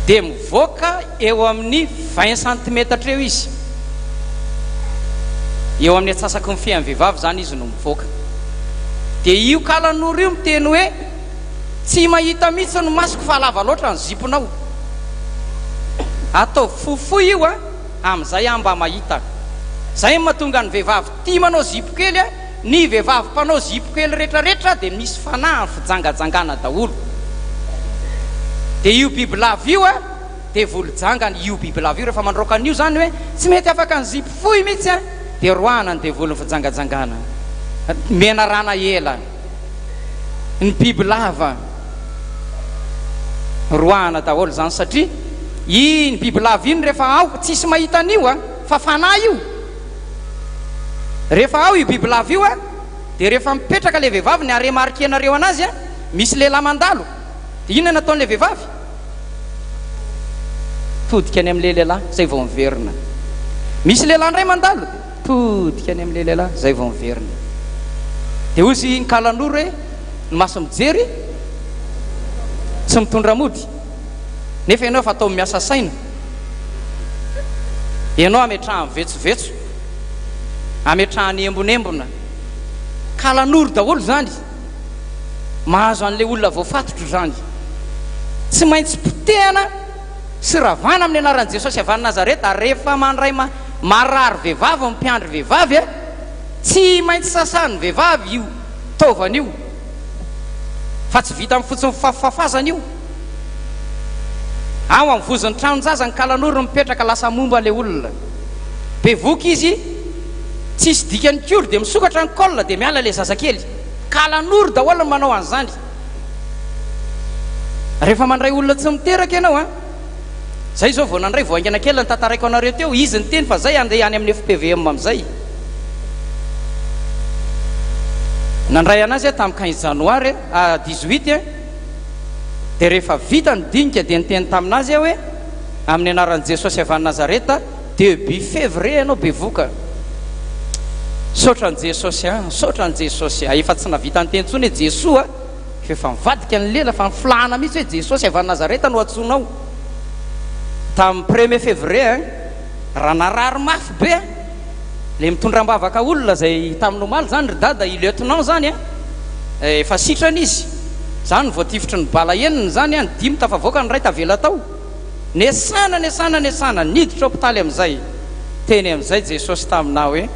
dia mivoaka eo amin'ny 20 cm eo izy, eo amin'ny atsasaky ny fian'ny vehivavy zany izy no mivoaka. Dia io kalan'ora io miteny hoe tsy mahita mihitsy no masoko fa lava loatra ny ziponao, atao fofoy io amin'izay mba mahita. Zay mahatonga ny vehivavy tia manao zipo kely ny vehivavy mpanao zipo kely rehetrarehetra dia misy fanahy fijangajangana daholo. Dia io bibilava io dia volojangany io bibilava io rehefa mandroaka an'io zany hoe tsy mety afaka ny zipo fohy mihitsy dia roanany dia volony fijangajangana, mena rana ela. Ny bibilava roana daholo zany satria ny bibilava iny rehefa ao tsisy mahita an'io fa fanahy io. Rehefa ao io bibilava io dia rehefa mipetraka le vehivavy ny aremarkenareo anazy misy lehilahy mandalo, dia inona nataon'le vehivavy? Todika any amin'le lehilahy zay vao miverina. Misy lehilahy ndray mandalo, todika any amin'le lehilahy zay vao miverina. Dia ozy ny kalan'ora hoe ny maso mijery tsy mitondra mody, nefa ianao fa atao miasa saina, ianao ametrahany vetsovetso, ametrahany embonembona, kalan'ora daholo zany, mahazo an'le olona voafatotro zany. Tsy maintsy potehana sy ravana amin'ny anaran'i Jesosy avy any Nazareta. Rehefa mandray marary vehivavy mampiandry vehivavy tsy maintsy sasany vehivavy io taovana io, fa tsy vita amin'ny fotsiny fafafazana io. Ao amin'ny vozon'ny tranon-jaza ny kalan'ora mipetraka lasa momba le olona, bevoky izy tsisy dikany kiory dia misokatra ny kolona dia miala le zazakely. Kalan'ora daholo ny manao an'izany. Rehefa mandray olona tsy miteraka ianao zay zao vao nandray voaingana kely ny tantaraiko anareo teo, izy ny teny fa zay andeha any amin'ny FPVM amin'izay. Nandray anazy tamin'ny 15 janoary 18 dia rehefa vita ny dinika dia niteny taminazy hoe amin'ny anaran'i Jesosy avy any Nazareta début février ianao bevoka. Saotra ny Jesosy saotra ny Jesosy efa tsy navita ny teny intsony hoe Jesoa efa mivadika ny lela fa nifilahana mihitsy hoe Jesosy avy any Nazareta no atsonao. Tamin'ny 1er février raha narary mafy be le mitondram-bavaka olona zay tamin'ny omaly zany ry dada i lieutenant zany efa sitrana izy zany voatifitry ny balaeniny zany ny dimy tafavoaka ny ray tavela tao, nesana niditra hôpitaly amin'izay. Teny amin'izay Jesosy tamina hoe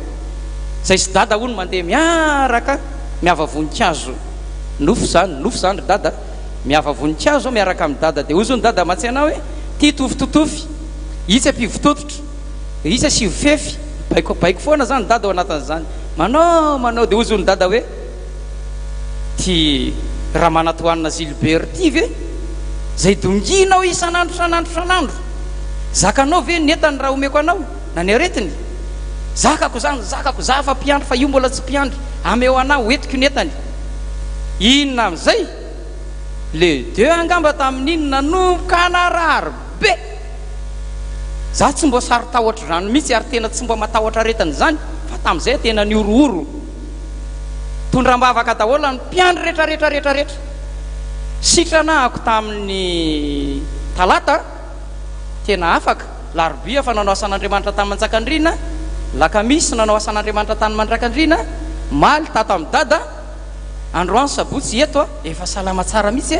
zay sy dada hono mandeha miaraka miava voninkazo, nofo zany ry dada, miava voninkazo miaraka amin'ny dada. Dia ozy ny dada matsy anao hoe ty tofitotofy, itsy ampivotototro, itsy asivy fefy, baiko foana zany dada ao anatin'izany, manao. Dia ozy ny dada hoe ty raha manatoanina Gilbert ty ve zay donginao isanandro, zakanao ve netany raha omeko anao na ny aretiny? Zakako za fa mpiandry fa io mbola tsy mpiandry, ameo anao hoetiko netany. Inona amin'izay le deux angamba tamin'iny nanomboka narary be. Za tsy mbo sary tahotra rano mihitsy ary tena tsy mbo matahotra aretiny zany, fa tamin'izay tena niorooro. Tondram-bavaka daholo ny mpiandry rehetra. Sitrana ako tamin'ny talata tena afaka, larobia fa nanao asan'Andriamanitra tamin'ny Manjakandriana, lakamisy nanao asan'Andriamanitra tamin'ny Mandrakandriana, maly tato amin'ny dada, androany sabotsy eto efa salama tsara mihitsy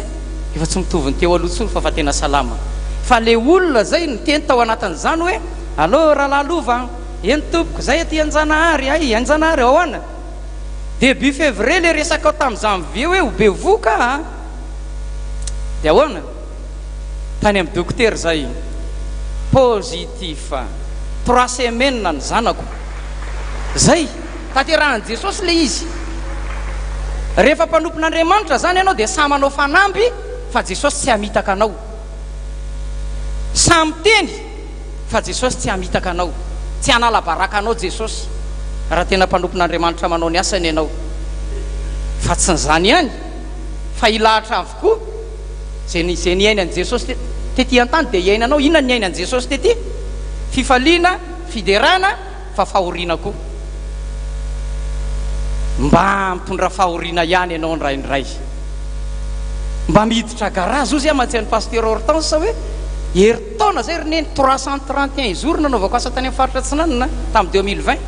efa tsy mitovy ny teo aloha tsony fa tena salama. Fa le olona zay niteny tao anatin'izany hoe allo rahalahy lova eny tompoko zay aty Anjanahary Anjanahary ahoana début février le resaka ao tamin'ny janvier hoe ho bevoka dia ahoana tany amin'ny dokotera zay positif 3 semaines ny zanako zay taterahan'i Jesosy le izy. Rehefa mpanompon'Andriamanitra zany ianao dia samy manao fanamby fa Jesosy tsy hamitaka anao, samy teny fa Jesosy tsy hamitaka anao, tsy hanala baraka anao Jesosy raha tena mpanompon'Andriamanitra manao ny asany ianao. Fa tsy n'izany ihany fa ilahatra avokoa zay ny iainan'i Jesosy tety an-tany dia iainanao. Inona ny iainan'i Jesosy tety? Fifaliana, fiderana, fa fahoriana koa. Mba mitondra fahoriana ihany ianao ndraindray, mba miditra garazy ozy matsy ny pasteur Hortense hoe Herintaona zay reneny 331 jours nanaovako asa tany amin'ny faritra Atsinanana tamin'ny 2020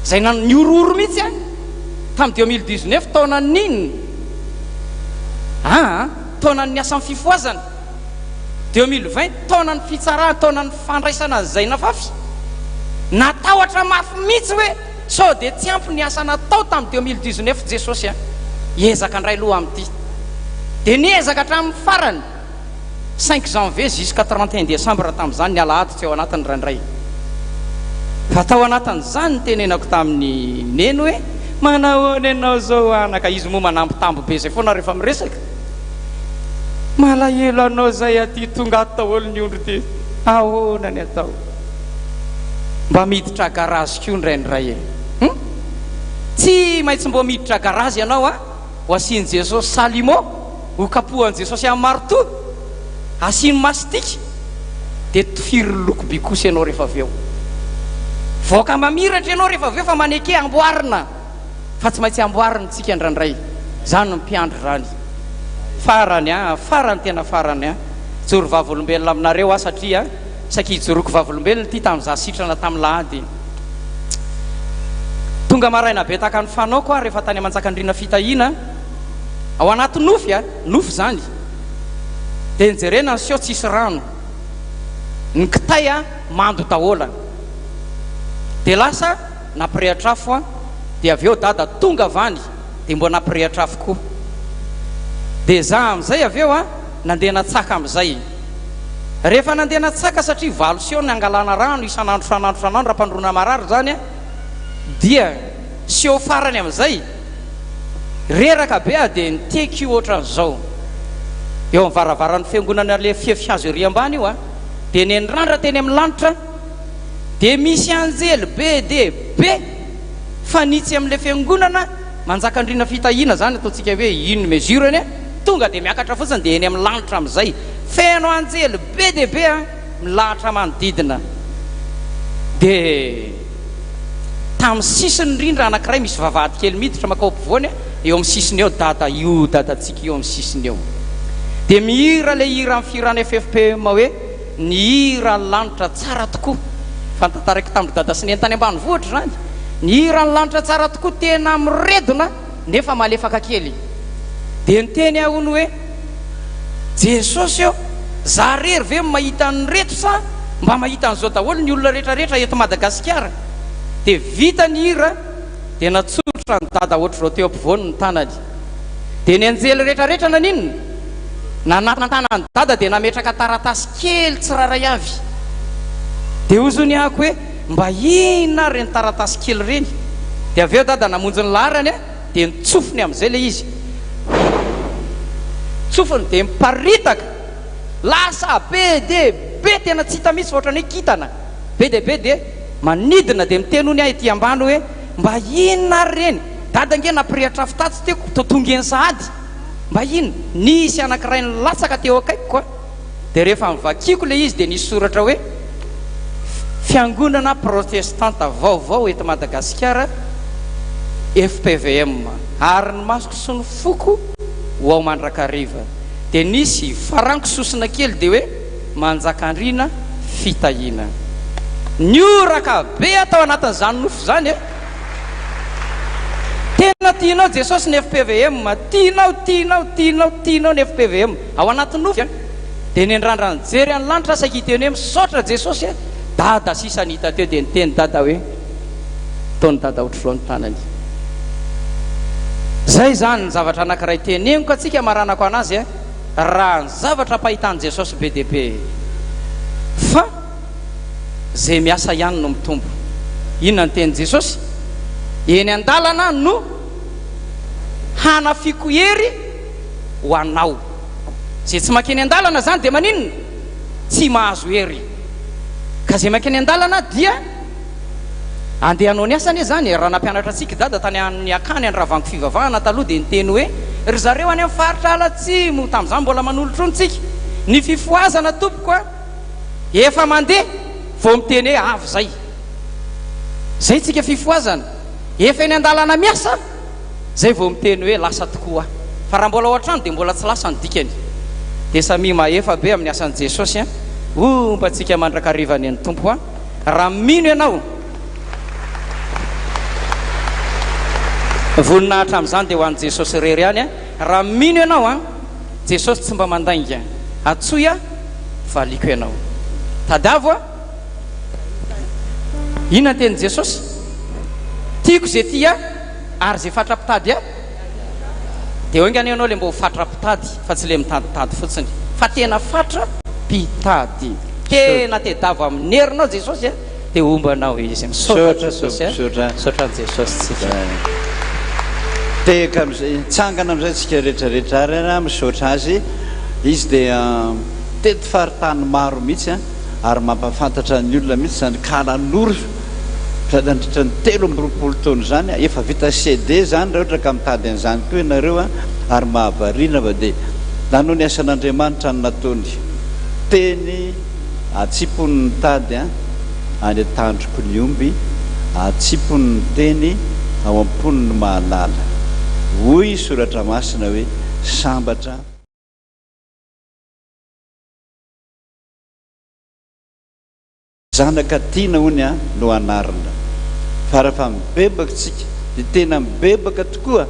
zay niororo mihitsy a tamin'ny 2019 taona ninona taonany asa amin'ny fifoazana 2020 taonany fitsarana taonany fandraisana zay nafafy natahotra mafy mihitsy hoe sao de tsy ampy ny asa natao tamin'ny 2019 Jesosy a hiezaka ndray loha amin'ity de niezaka hatramin'ny farany 5 janvier jusqu'à 31 décembre tamin'izany ny alahady tsy ao anatiny randray fa tao anatin'izany tenenako tamin'ny neny hoe manahoana ianao zao anaka izy moa manambitambo be zay foana rehefa miresaka malahelo anao zay aty tonga atao olo ny ondro ty ahoana ny atao mba miditra garazy ko ndraindray tsy maintsy mbo miditra garazy ianao a ho asiany Jesosy salimo ho kapohan Jesosy amin'ny marto asiny mastika de tofiry lokoby kosa ianao rehefa avy eo voaka mamiratra ianao rehefa avy eo fa maneke amboarina fa tsy maintsy amboarina tsika ndraindray zany no mpiandry zany farany tena farany joro vavolombelona aminareo satria sakijoroko vavolombelona ty tamin'za sitrana tamin'ny lahady tonga maraina be taka ny fanao koa rehefa tany amantsakandrina fitahina ao anaty nofy nofy zany de nijerena ny sio tsisy rano ny kitay mando dahola de lasa naprihatrafo de avy eo dada tonga vany de mbo naprihatrafo koa de za am'izay avy eo nandeha natsaka am'izay rehefa nandeha natsaka satria valo sio ny angalana rano isanandro sanandro raha-pandrona marary zany dia sio farany am'izay reraka be de niteky io ohatran'izao eo amin'ny varavaran'ny fiangonana le fiafiazo ery ambany io de nenyrandra teny amin'ny lanitra de misy anjely be de be fanitsy amin'le fiangonana manjakandrina fitahina zany ataontsika hoe ino mesure tonga de miakatra fotsiny de eny amin'ny lanitra am'izay feno anjely be de be milahatra manodidina de tamin'ny sisiny rindra anankiray misy vavahady kely miditra makao ampovoany eo amin'ny sisiny eo dadatsika eo amin'ny sisiny eo de mihira le hira amin'ny firany FFP hoe ny hira ny lanitra tsara tokoa fantataraiky tamin'ny dada sy ny entany ambanivohitra zany ny hira ny lanitra tsara tokoa tena miredona nefa malefaka kely de niteny ahony hoe Jesosy eo za rery ve mahita ny reto sa mba mahita an'izao daholo ny olona rehetrarehetra eto Madagasikara de vita ny hira de natsotra ny dada ohatry zao teo ampovoany ny tanany de ny anjely rehetrarehetra naninona nanatina tanany dada de nametraka taratasy kely tsiraray avy de ozony ahako hoe mba ina reny taratasy kely reny de avy eo dada namonjy ny laharany de nitsofony am'izay le izy tsofony de miparitaka lasa be de be tena tsy hita mihitsy ohatrany hoe kitana be de manidina de mitenony ahy ety ambany hoe mba inona reny dada nge naprihatrafo tatsy teko totongeny sahady mba ino nisy anankiray ny latsaka teo akaiko de rehefa mivakiko le izy de nisy soratra hoe fiangonana protestante vaovao eto Madagasikara FPVM ary ny masoko sy ny foko ho ao mandrakariva de nisy faranko sosina kely de hoe manjakandrina fitahina nioraka be atao anatin'izany nofo zany tena tianao Jesosy ny FPVM tianao ny FPVM ao anatin'ny nofo de nendrandra nijery any lanitra sakiteny hoe misaotra Jesosy dada sisa nita teo de niteny dada hoe taony dada ohatr'izao ny tanany zay zany ny zavatra anankiray teneniko atsika maranako anazy raha ny zavatra pahitany Jesosy be de be fa zay miasa ihany no mitombo inona ny teny Jesosy eny andalana no hanafiko hery ho anao zay tsy makeny andalana zany de maninona tsy mahazo hery ka zay makeny andalana dia andehanao ny asany zany raha nampianatra atsika dada tany amin'ny akany any ravanko fivavahana taloha de niteny hoe ry zareo any amin'ny faritra alatsimo tamin'izany mbola manolotra ontsika ny fifoazana tompoko efa mandeha vao miteny hoe avy zay tsika fifoazana efa eny andalana miasa zay vao miteny hoe lasa tokoa fa raha mbola ohatrano de mbola tsy lasa ny dikany de samy maefa be amin'ny asan'i Jesosy ombantsika mandrakarivany ny tompo a raha mino ianao voninahitra amin'izany dia ho an'i jesosy rery ihany a raha mino ianao a jesosy tsy mba mandainga atsoy a valiko ianao tadiavo a inona ny teny jesosy tiako zay ty a ary zay fatrapitady a dia oingany ianao le mba ho fatrapitady fa tsy le mitaditady fotsiny fa tena fatra pitady tena tedavo amin'ny herinao jesosy a dia ombanao izy misaotra jesosy a misaotra ny jesosy tsika teka am'izay tsangana am'izay tsika rehetrarehetra ary a misaotra azy izy dia tety faritany maro mihitsy a ary mampafantatra ny olona mihitsy zany kalan'oro nandritra ny 3 taona zany efa vita CD zany raha ohatra ka mitady an'izany koa ianareo a ary mahavarina fa dia nanoho ny asan'Andriamanitra ny nataony teny atsipony ny tady a any atandroko ny omby atsipony ny teny ao ampony ny mahalala hoy soratra masina hoe sambatra zanaka tiana hony a no anarina fa raha mibebaka tsika dia tena mibebaka tokoa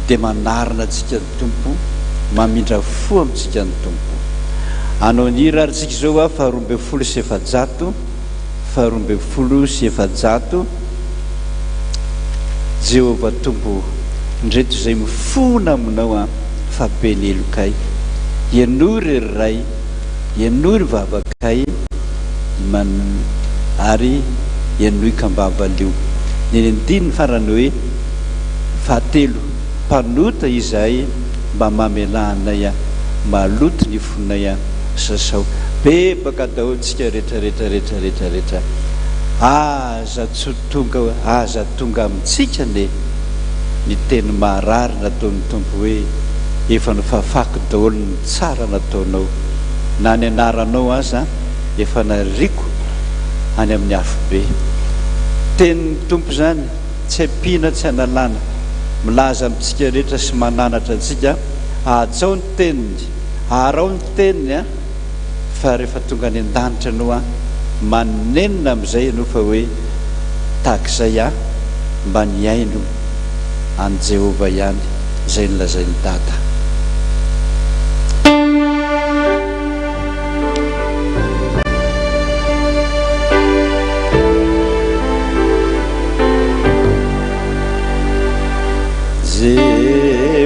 dia manarina tsika ny tompo mamindra fo amintsika ny tompo anao ny hira ary tsika izao a 2 2 Jehova tompo ndreto izay mifona aminao a fa benelokay ianory ray ianory vavakay ary ianoy kambavalio ny andiny farany hoe fahatelo mpanota izahay mba mamelanay a maloto ny fonay a sasao bebaka dahotsika rehetrarehetra aza tonga amintsika ne ny teny marary nataon'ny tompo hoe efa nofafaky daholo ny tsara nataonao na ny anaranao aza efa nariko any amin'ny afobe tenin'ny tompo zany tsy ampiana tsy analana milaza amintsika rehetra sy mananatra antsika atsao ny teniny arao ny teniny a fa rehefa tonga ny an-danitra anao a manenina amin'izay ianao fa hoe tahak'izay a mba ny aino any Jehova ihany izay nolazay ny dada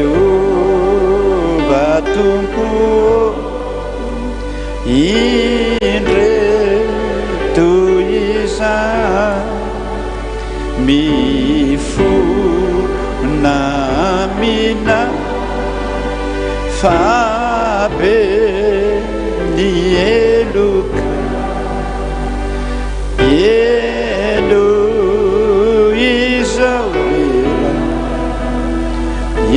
Jehova tompo indreto izany mifona mina fa be ny eloka elo izao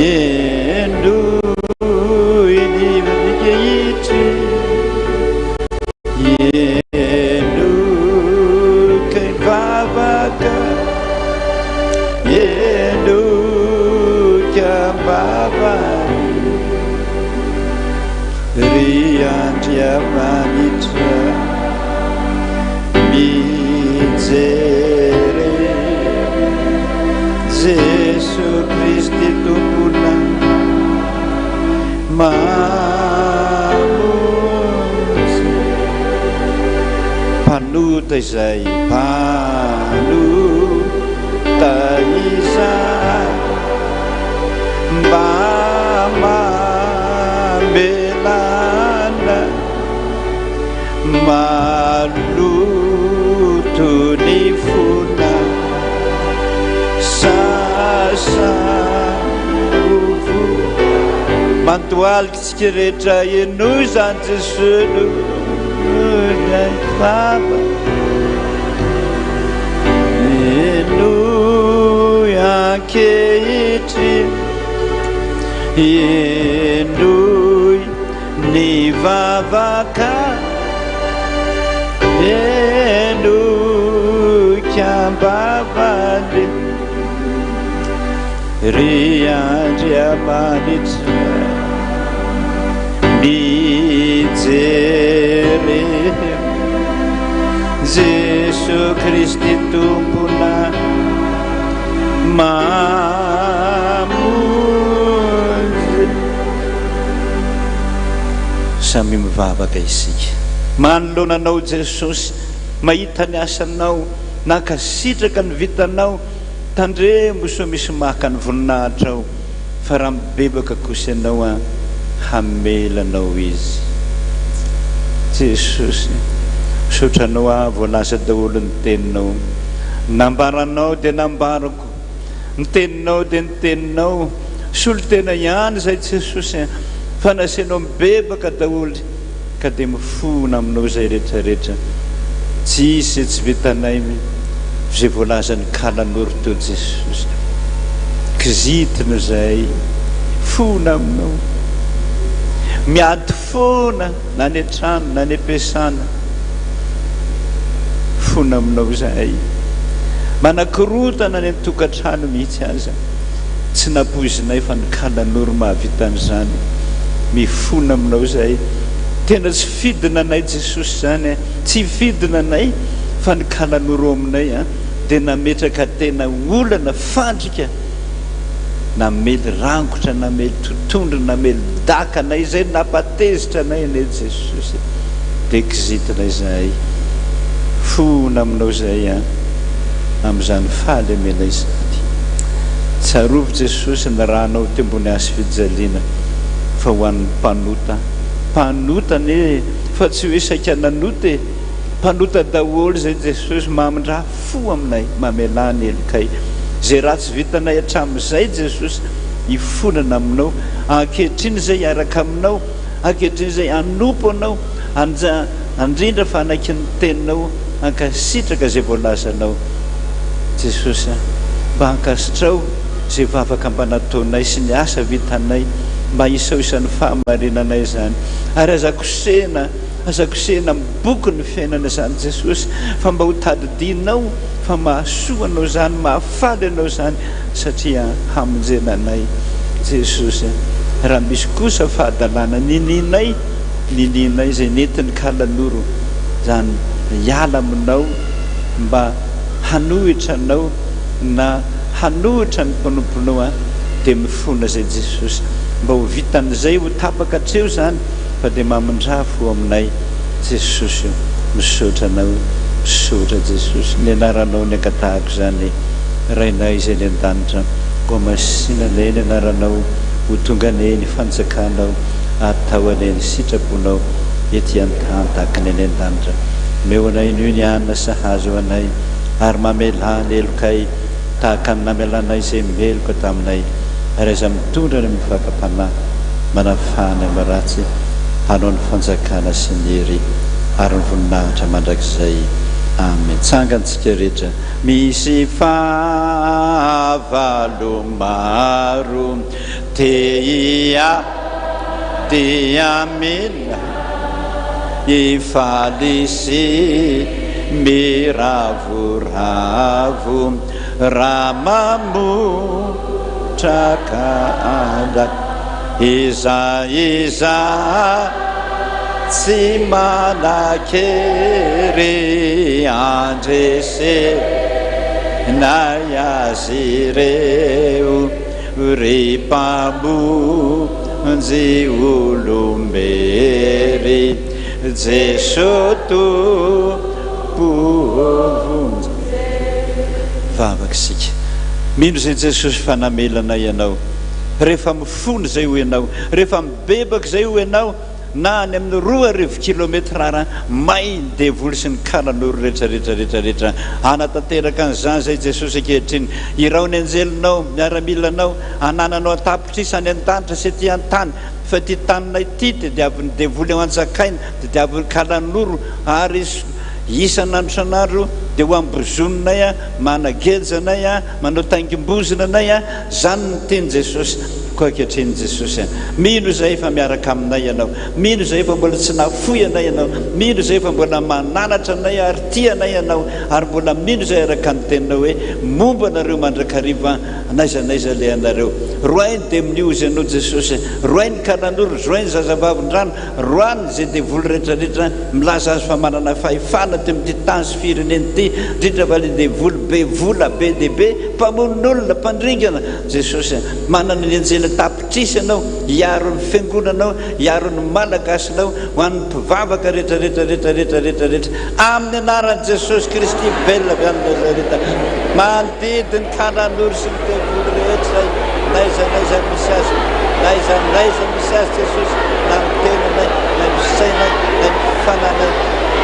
yendo idivadikeitri yendo kay vavaka yendo kambavany riandriamanitra mijery Jesu Kristi tompona mamonjy mpanota izay mpanota izay mba mamelana maloto ny fona sasaovo mantoaliky tsika rehetra ianoy zany Jesosy nyay faba enoy ankehitry enoy ny vavaka enoy kambavaly riandriamanitra mijery jery Jesosy Kristy tompona mamonjy. Samy mivavaka isika manolonanao Jesosy, mahita ny asanao, nakasitraka ny vitanao, tandremo so misy maka ny voninahitra ao, fa raha mibebaka kosa ianao a hamelanao izy. Jesosy, misotranao a voalaza daholo ny teninao, nambaranao dia nambarako, ny teninao dia ny teninao, solo tena ihany zay Jesosy, fa nasianao mibebaka daholo ka dia mifona aminao zay rehetrarehetra. Tsisy tsy vitanay zay voalaza ny kalan'oro teo Jesosy, kizitina zay fona aminao, miady foana na ny trano na ny ampiasana, fona aminao zay, manakorotana ny tokantrano mihitsy aza, tsy napoizinay fa ny kalan'oro mahavitan'izany, mifona aminao zay. Tena tsy fidina anay Jesosy zany, tsy fidina anay fa ny kalan'oro aminay a dia nametraka tena olana fandrika, namely rangotra, namely totondro, namely daka anay zay, napatezitra anay ane Jesosy, dia kizitina izay, fona aminao zay a amin'izany faly amena izany. Tsarovy Jesosy ny rahanao teo ambony asy fijaliana, fa ho an'ny mpanota ne fa tsy hoe saika nanoty, mpanota daholo zay Jesosy, mamindra fo aminay, mamelany elokay zay raha tsy vitanay hatramin'izay Jesosy, hifonana aminao, ankehitriny zay araka aminao, ankehitriny zay anompo anao, andrindra fa anaiky ny teninao, ankasitraka zay voalazanao Jesosy. Mba ankasitrao zay vavaka mba nataonay sy ny asa vitanay, mba isao isan'ny fahamarinanay zany, ary azakosena miboky ny fiainana zany Jesosy, fa mba ho tadidinao, fa mahasoa anao zany, mahafaly anao zany, satria hamonjena anay Jesosy. Raha misy kosa fahadalana nininay zay nentin'ny kalan'oro zany, hiala aminao mba hanohitra anao na hanohitra ny mpanomponao a, dia mifona zay Jesosy, mba ho vitan'izay ho tapaka hatreo zany, fa dia mamindrafo aminay Jesosy. Misaotra anao, misaotra Jesosy, ny anaranao ny akatahako zany rainay izay ny an-danitra, ko masinanay ny anaranao, ho tonga anay ny fanjakanao, atao anay ny sitraponao ety an-tany tahaka ny any an-danitra. Meo anay nio ny anina sahazo anay, ary mamelany elokay tahaka ny namelanay izay meloka taminay, ary aza mitondra ny mivakam-panahy, manafahana maratsy, hanao ny fanjakana sy ny hery ary ny voninahitra mandrakizay. Amen. Tsangantsika rehetra. Misy favalo maro dia mila ifaly sy miravoravo, raha mamotraka andaky, iza tsy manakery andresenay azy ireo, ry mpamonjy olombery, Jesosy tompovonjy. Vavaka isika, mino zay Jesosy fanamelana ianao, rehefa mifony zay ho ianao, rehefa mibebaka zay ho ianao, na any amin'ny 2 kilometra mainy devoly sy ny kalan'oro rehetrarehetrarehetrarehetra, anatanteraka an'izany zay Jesosy ankehitriny. Irao ny anjelinao, miaramilanao, anananao antapitra isany an-danitra sy aty an-tany, fa ty taninay ty dia diavin'ny devoly ao an-tsakaina, dia diavin'ny kalan'oro, ary isan'andro san'andro dia ho ambozoninay a, managejana anay a, manao taingim-bozina anay a, zany ny teny Jesosy. koa ankehitriny jesosy mino izay efa miaraka aminay ianao, mino izay efa mbola tsy nafoy anay ianao, mino izay efa mbola mananatra anay ary tia anay ianao, ary mbola mino izay araka ny teninao hoe momba anareo mandrakariva naiza naiza le anareo. Roainy dia miniozy ianao jesosy, roainy kalan'olo, roainy zazavavin-drano, roany zay devoly rehetrarehetra milaza azy fa manana fahefana teo amin'ity tany sy fireneny ity, indrindra fa le devoly be vola be dehibe mpamon'olona mpandringana jesosy, manana ny anjela tapitrisy ianao hiaro ny fiangonanao, hiaro ny malagasinao ho an'ny mpivavaka rehetrarehetrarehetrarehetrarehetra amin'ny anaran'i jesosy kristy belona avy any nazareta. Manodidiny kalan'olo sy ny devoly rehetra naiza naiza misy azy, naiza naiza misy azy jesosy, na mitenanay na misainay na mifananay,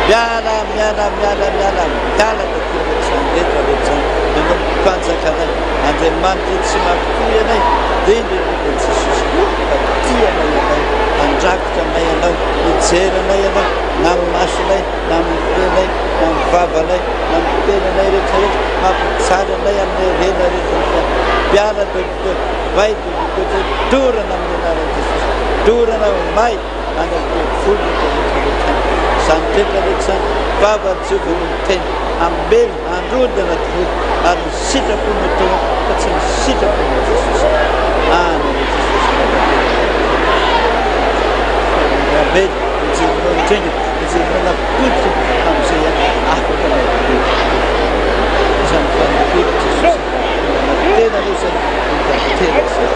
miala miala miala miala miala tatiretsany rehetrarehetra nanao mpanjakanay Andriamanitra tsy mampitohy anay dia indrindra jesosy tianay anay, andrakotra anay ianao, hijery anay ianao na amin'ny masonay na amin'ny tenay na amin'ny vavanay na amin'ny tenanay rehetrarehetra, mampitsara anay amin'ny rena rehetrarehetra. Piara dododo vai dododo dorana amin'ny anaran'i jesosy, dorana may any amin'ny folo rehetrarehetra izany rehetrarehetra vavany Jehovah no miteny ambely androdana tokoa ary ny sitrapon'ny teo fa tsy ny sitrapon'ny jesosy any jesosy ambely mijeronao mitrenga mijeronao napotika amin'izay afaka izany fanapody jesosy tena aloha zay tena zay.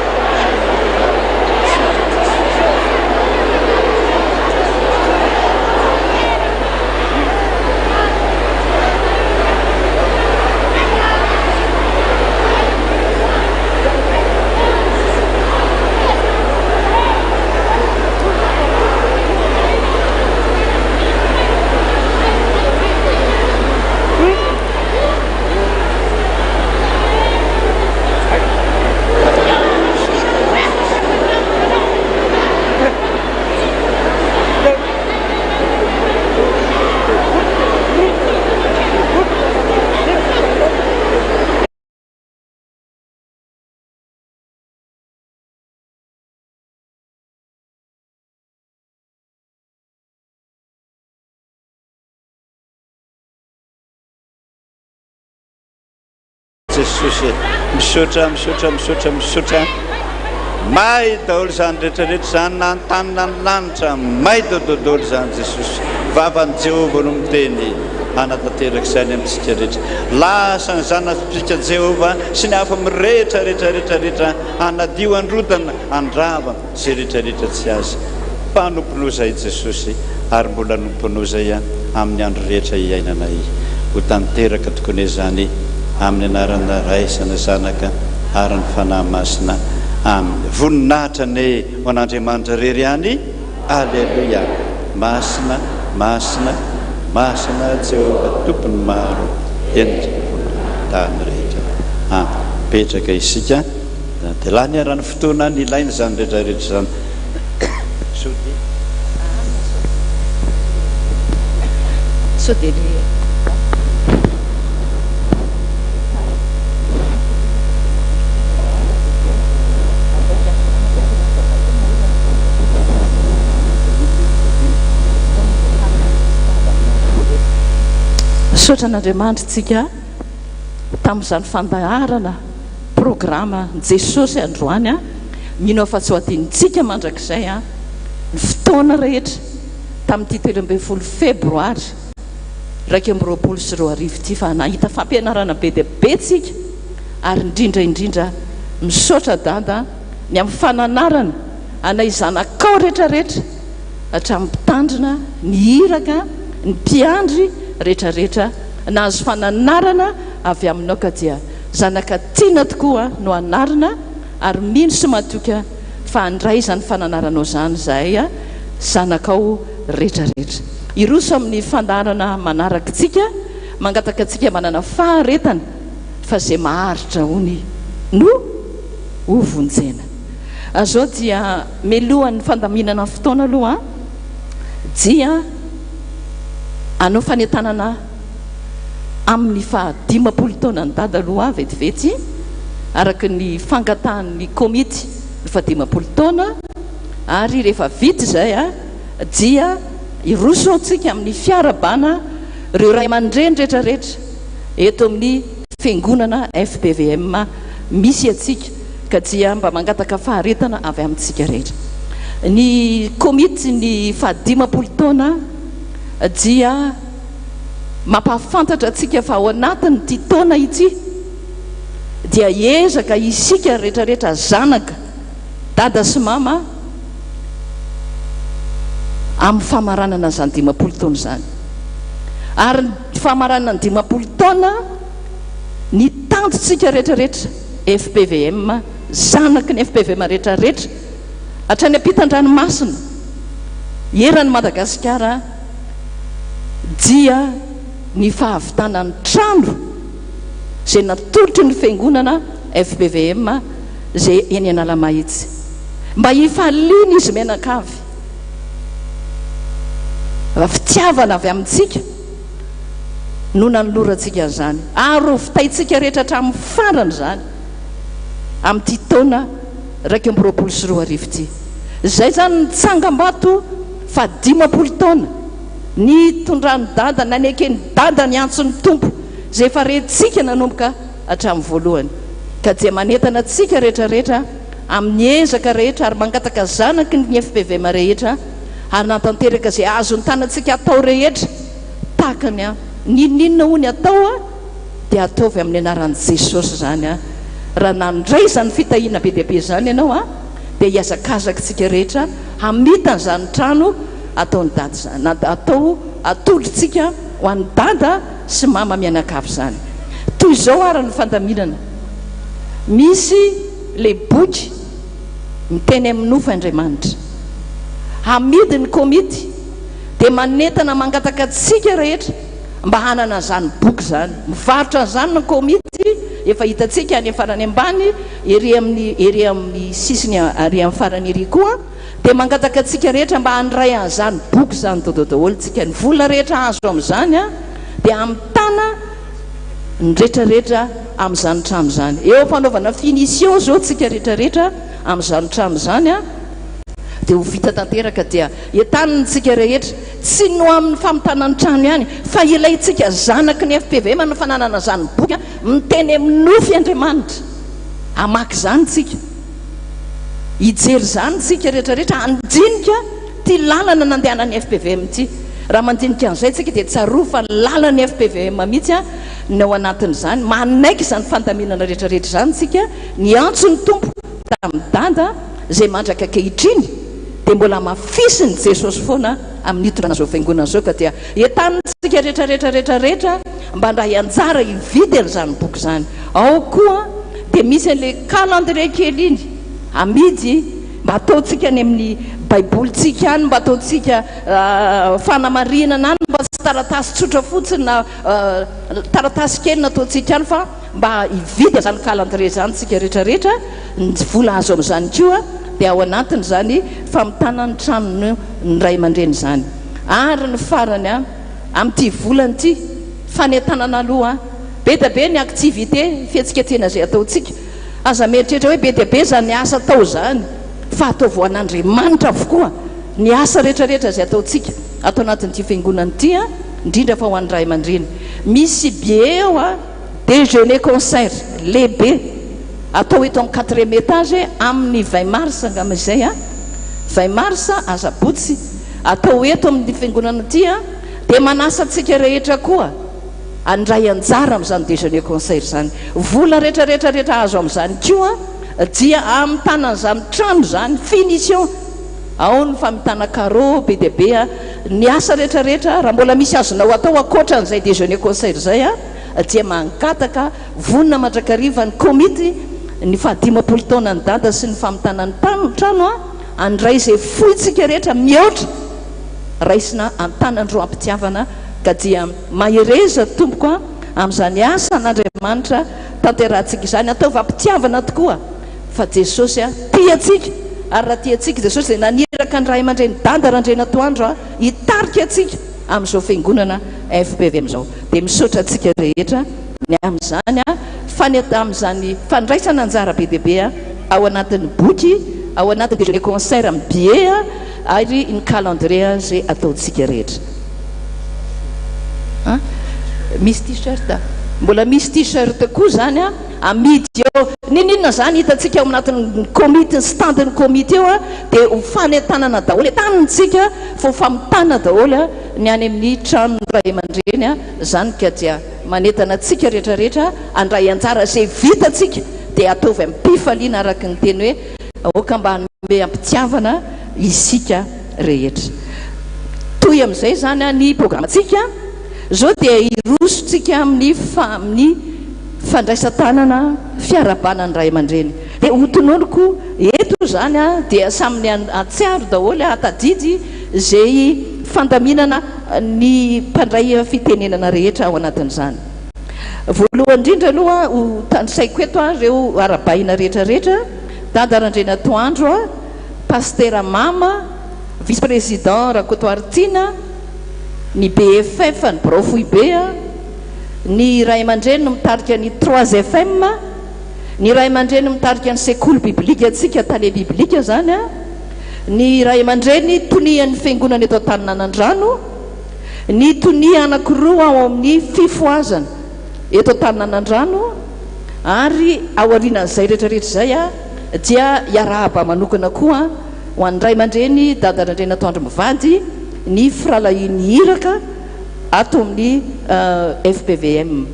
Jesosy misaotra misaotra misaotra misaotra may daholo zany rehetrarehetra zany na ny tany na ny lanitra may dododolo zany jesosy, vavan'i Jehovah no miteny anatanteraka izany amintsika rehetra, lasa ny zanatsika Jehovah sy ny hafa mirehetra rehetrarehetrarehetra anadio androdana andrava zay rehetrarehetra tsy azy. Mpanomponozay jesosy ary mbola nomponozay amin'ny andro rehetra iainanay, ho tanteraka tokony zany amin'ny anarana raisana zanaka ary ny fanahy masina amin'ny voninahitra ny ho an'Andriamanitra rery any. Alleluia. Masina masina masina Jehovah tompony maro tany rehetra. Petraka isika dia laha ny arany fotoana ny ilaina zany rehetrarehetra zany. Misaotra an'Andriamanitra tsika tamin'izany fandaharana programa Jesosy androany mino fa tsy ho adinitsika mandrakizay ny fotoana rehetra tamin'ity 13 febroary 2024 ity fa nahita fampianarana be dia be tsika ary indrindra indrindra misaotra dada ny amin'ny fananarana anay zanakao rehetrarehetra hatramin'ny mpitandrina ny hiraka ny mpiandry rehetrarehetra nahazo fananarana avy aminao ka dia zanaka tiana tokoa no anarina ary mino sy matoka fa andray izany fananaranao zany zahay zanakao rehetrarehetra. Iroso amin'ny fandarana manaraka tsika mangataka tsika manana faharetana fa zay maharitra hony no hovonjena. Azao dia melohan'ny fandaminana fotoana aloha dia anao fanetanana amin'ny 10 taona ny dada aloha vetivety araka ny fangatahan'ny komity fa 10 taona ary rehefa vita zay dia iroso antsika amin'ny fiarabana reo ray aman-dreny rehetrarehetra eto amin'ny fiangonana FPVM misy atsika ka dia mba mangataka faharetana avy amintsika rehetra. Ny komity ny fa 10 taona dia mampahafantatra atsika fa ao anatiny ty taona ity dia ezaka isika rehetrarehetra zanaka dada sy mama amin'ny famaranana zany 10 taona zany. Ary famaranana 10 taona ny tanjotsika rehetrarehetra FPVM zanaky ny FPVM rehetrarehetra hatrany ampitan-dranomasina eran'ny Madagasikara dia ny fahavitanany trano zay natolotry ny fiangonana FPVM zay eny Analamahitsy mba hifaliana izy menakavy fitiavana avy amintsika no nanolorantsika zany ary fitaitsika rehetra hatramin'ny farany zany amin'ity taona 2024 ty zay zany nitsangam-bato fa 10 taona ny tondrany dada nanekeny dada ny antsony tompo zay efa rentsika nanomboka hatramin'ny voalohany ka dia manentana atsika rehetrarehetra amin'ny ezaka rehetra ary mangataka zanaky ny FPVM rehetra ary natanteraka zay azony tanatsika atao rehetra takany ninona ho ny atao dia ataovy amin'ny anaran'i Jesosy zany raha nandray zany fitahiana be dehibe zany ianao dia hiazakazaka tsika rehetra hamitany zany trano ataony dada zany atao atolotsika ho an'ny dada sy mama mianakavy zany. Toy izao ary ny fandaminana misy le boky miteny amin'ny nofo Andriamanitra hamidy ny komity dia manentana mangataka atsika rehetra mba hanana zany boky zany mivarotra zany ny komity efa hitatsika any farany ambany ery amin'ny sisiny ary amin'ny farany ery koa dia mangataka atsika rehetra mba handray an'izany boky zany daholo tsika ny vola rehetra azo amin'izany dia amitana ny rehetrarehetra amin'izany trano zany eo fanaovana finition zao tsika rehetrarehetra amin'izany trano zany dia ho vita tanteraka dia entaniny tsika rehetra tsy no amin'ny famitana ny trano ihany fa ilayntsika zanaky ny FPVM no fananana zany boky miteny amin'ny nofy Andriamanitra hamaky zany tsika hijery zany tsika rehetrarehetra handinika ty lalana nandehanany FPVM ty raha mandinika an'izay tsika dia tsaroa fa lalany FPVM mihitsy ny ao anatin'izany manaiky zany fandaminana rehetrarehetra zany tsika ny antsony tompo tamin'ny dada zay mandraka kehitriny dia mbola mafisiny Jesosy foana amin'ny hitorana zao fiangonana zao ka dia entanitsika rehetrarehetra mba ndra hianjara hividy an'izany boky zany. Ao koa dia misy an'le calendrier kely iny amidy mba ataotsika any amin'ny baibolitsika any mba ataotsika fanamarinana any mba tsy taratasy tsotra fotsiny na taratasy kely nataotsika any fa mba hividy zany calendrier zany tsika rehetrarehetra ny vola azo amin'izany koa dia ao anatiny zany famitana ny tranony ny ray aman-dreny zany. Ary ny farany amin'ity volany ity fanentanana aloha be dia be ny activité fietsiketsena zay ataotsika aza mieritreritra hoe be dia be zany asa atao zany fa ataovy an'Andriamanitra avokoa ny asa rehetrarehetra zay ataotsika atao anatin'ity fiangonana ity indrindra fa ho an'ny ray aman-dreny misy bieo déjeuner concert lehibe atao eto amin'ny 4e étage amin'ny 20 mars angamizay 20 mars azabotsy atao eto amin'ny fiangonana ity dia manasa atsika rehetra koa andray anjara amin'izany déjeuner concert zany vola rehetrarehetra azo amin'izany koa dia amin'ny tanan'izany trano zany finition ao ny famitana carreau be dia be ny asa rehetrarehetra raha mbola misy azonao atao akoatra n'izay déjeuner concert zay dia mangataka vonina mandrakariva ny komity ny fa 10 taona ny dada sy ny famitana ny trano andray zay foitsika rehetra mihoatra raisina antanandro ampitiavana ka dia mahereza tompoko amin'izany asa n'Andriamanitra tanterahantsika izany ataovy ampitiavana tokoa fa Jesosy tiatsika ary raha tiatsika Jesosy dia naniraka ny ray aman-dreny dada randraina toandro hitarika atsika amin'izao fiangonana FPVM zao dia misaotra atsika rehetra ny amin'izany amin'izany fandraisana anjara be dehibe ao anatin'ny boky, ao anatin'ny concert amin'ny billet ary ny calendrier zay ataontsika rehetra. Misy t-shirt mbola misy t-shirt koa zany amidy eo ninona zany hitantsika ao anatin'ny komite ny standin'ny komite eo dia hofanentanana daholo entanitsika fa famitana daholo ny any amin'ny trano ray aman-dreny zany ka dia manentana atsika rehetrarehetra andray anjara zay vitatsika dia ataovy amin'ny mpifaliana araka ny teny hoe aoka mba hanome ampitiavana isika rehetra. Toy amin'izay zany ny programmatsika zao dia irosotsika amin'ny fandraisan-tanana fiarabana ny ray aman-dreny dia hotononoko eto zany dia samyny atsiaro daholo atadidy zay fandaminana ny mpandray fitenenana rehetra ao anatin'izany. Voalohany indrindra aloha ho tandrisaiko eto reo arabaina rehetrarehetra Dadarandrena Toandro Pasteur Mama vice-président Rakotoartina ny BFF ny Brofoibe ny ray aman-dreny no mitarika ny 3FM ny ray aman-dreny no mitarika ny sekoly biblika atsika tale biblika zany ny ray aman-dreny tonian'ny fiangonana eto Antananandrano ny tonia anakiroa ao amin'ny fifoazana eto Antananandrano ary ao aorianan'izay rehetrarehetra zay dia iarahaba manokana koa ho an'ny ray aman-dreny Dadarandrena Toandro Mivady ny firalahin'ny iraka ato amin'ny FPVM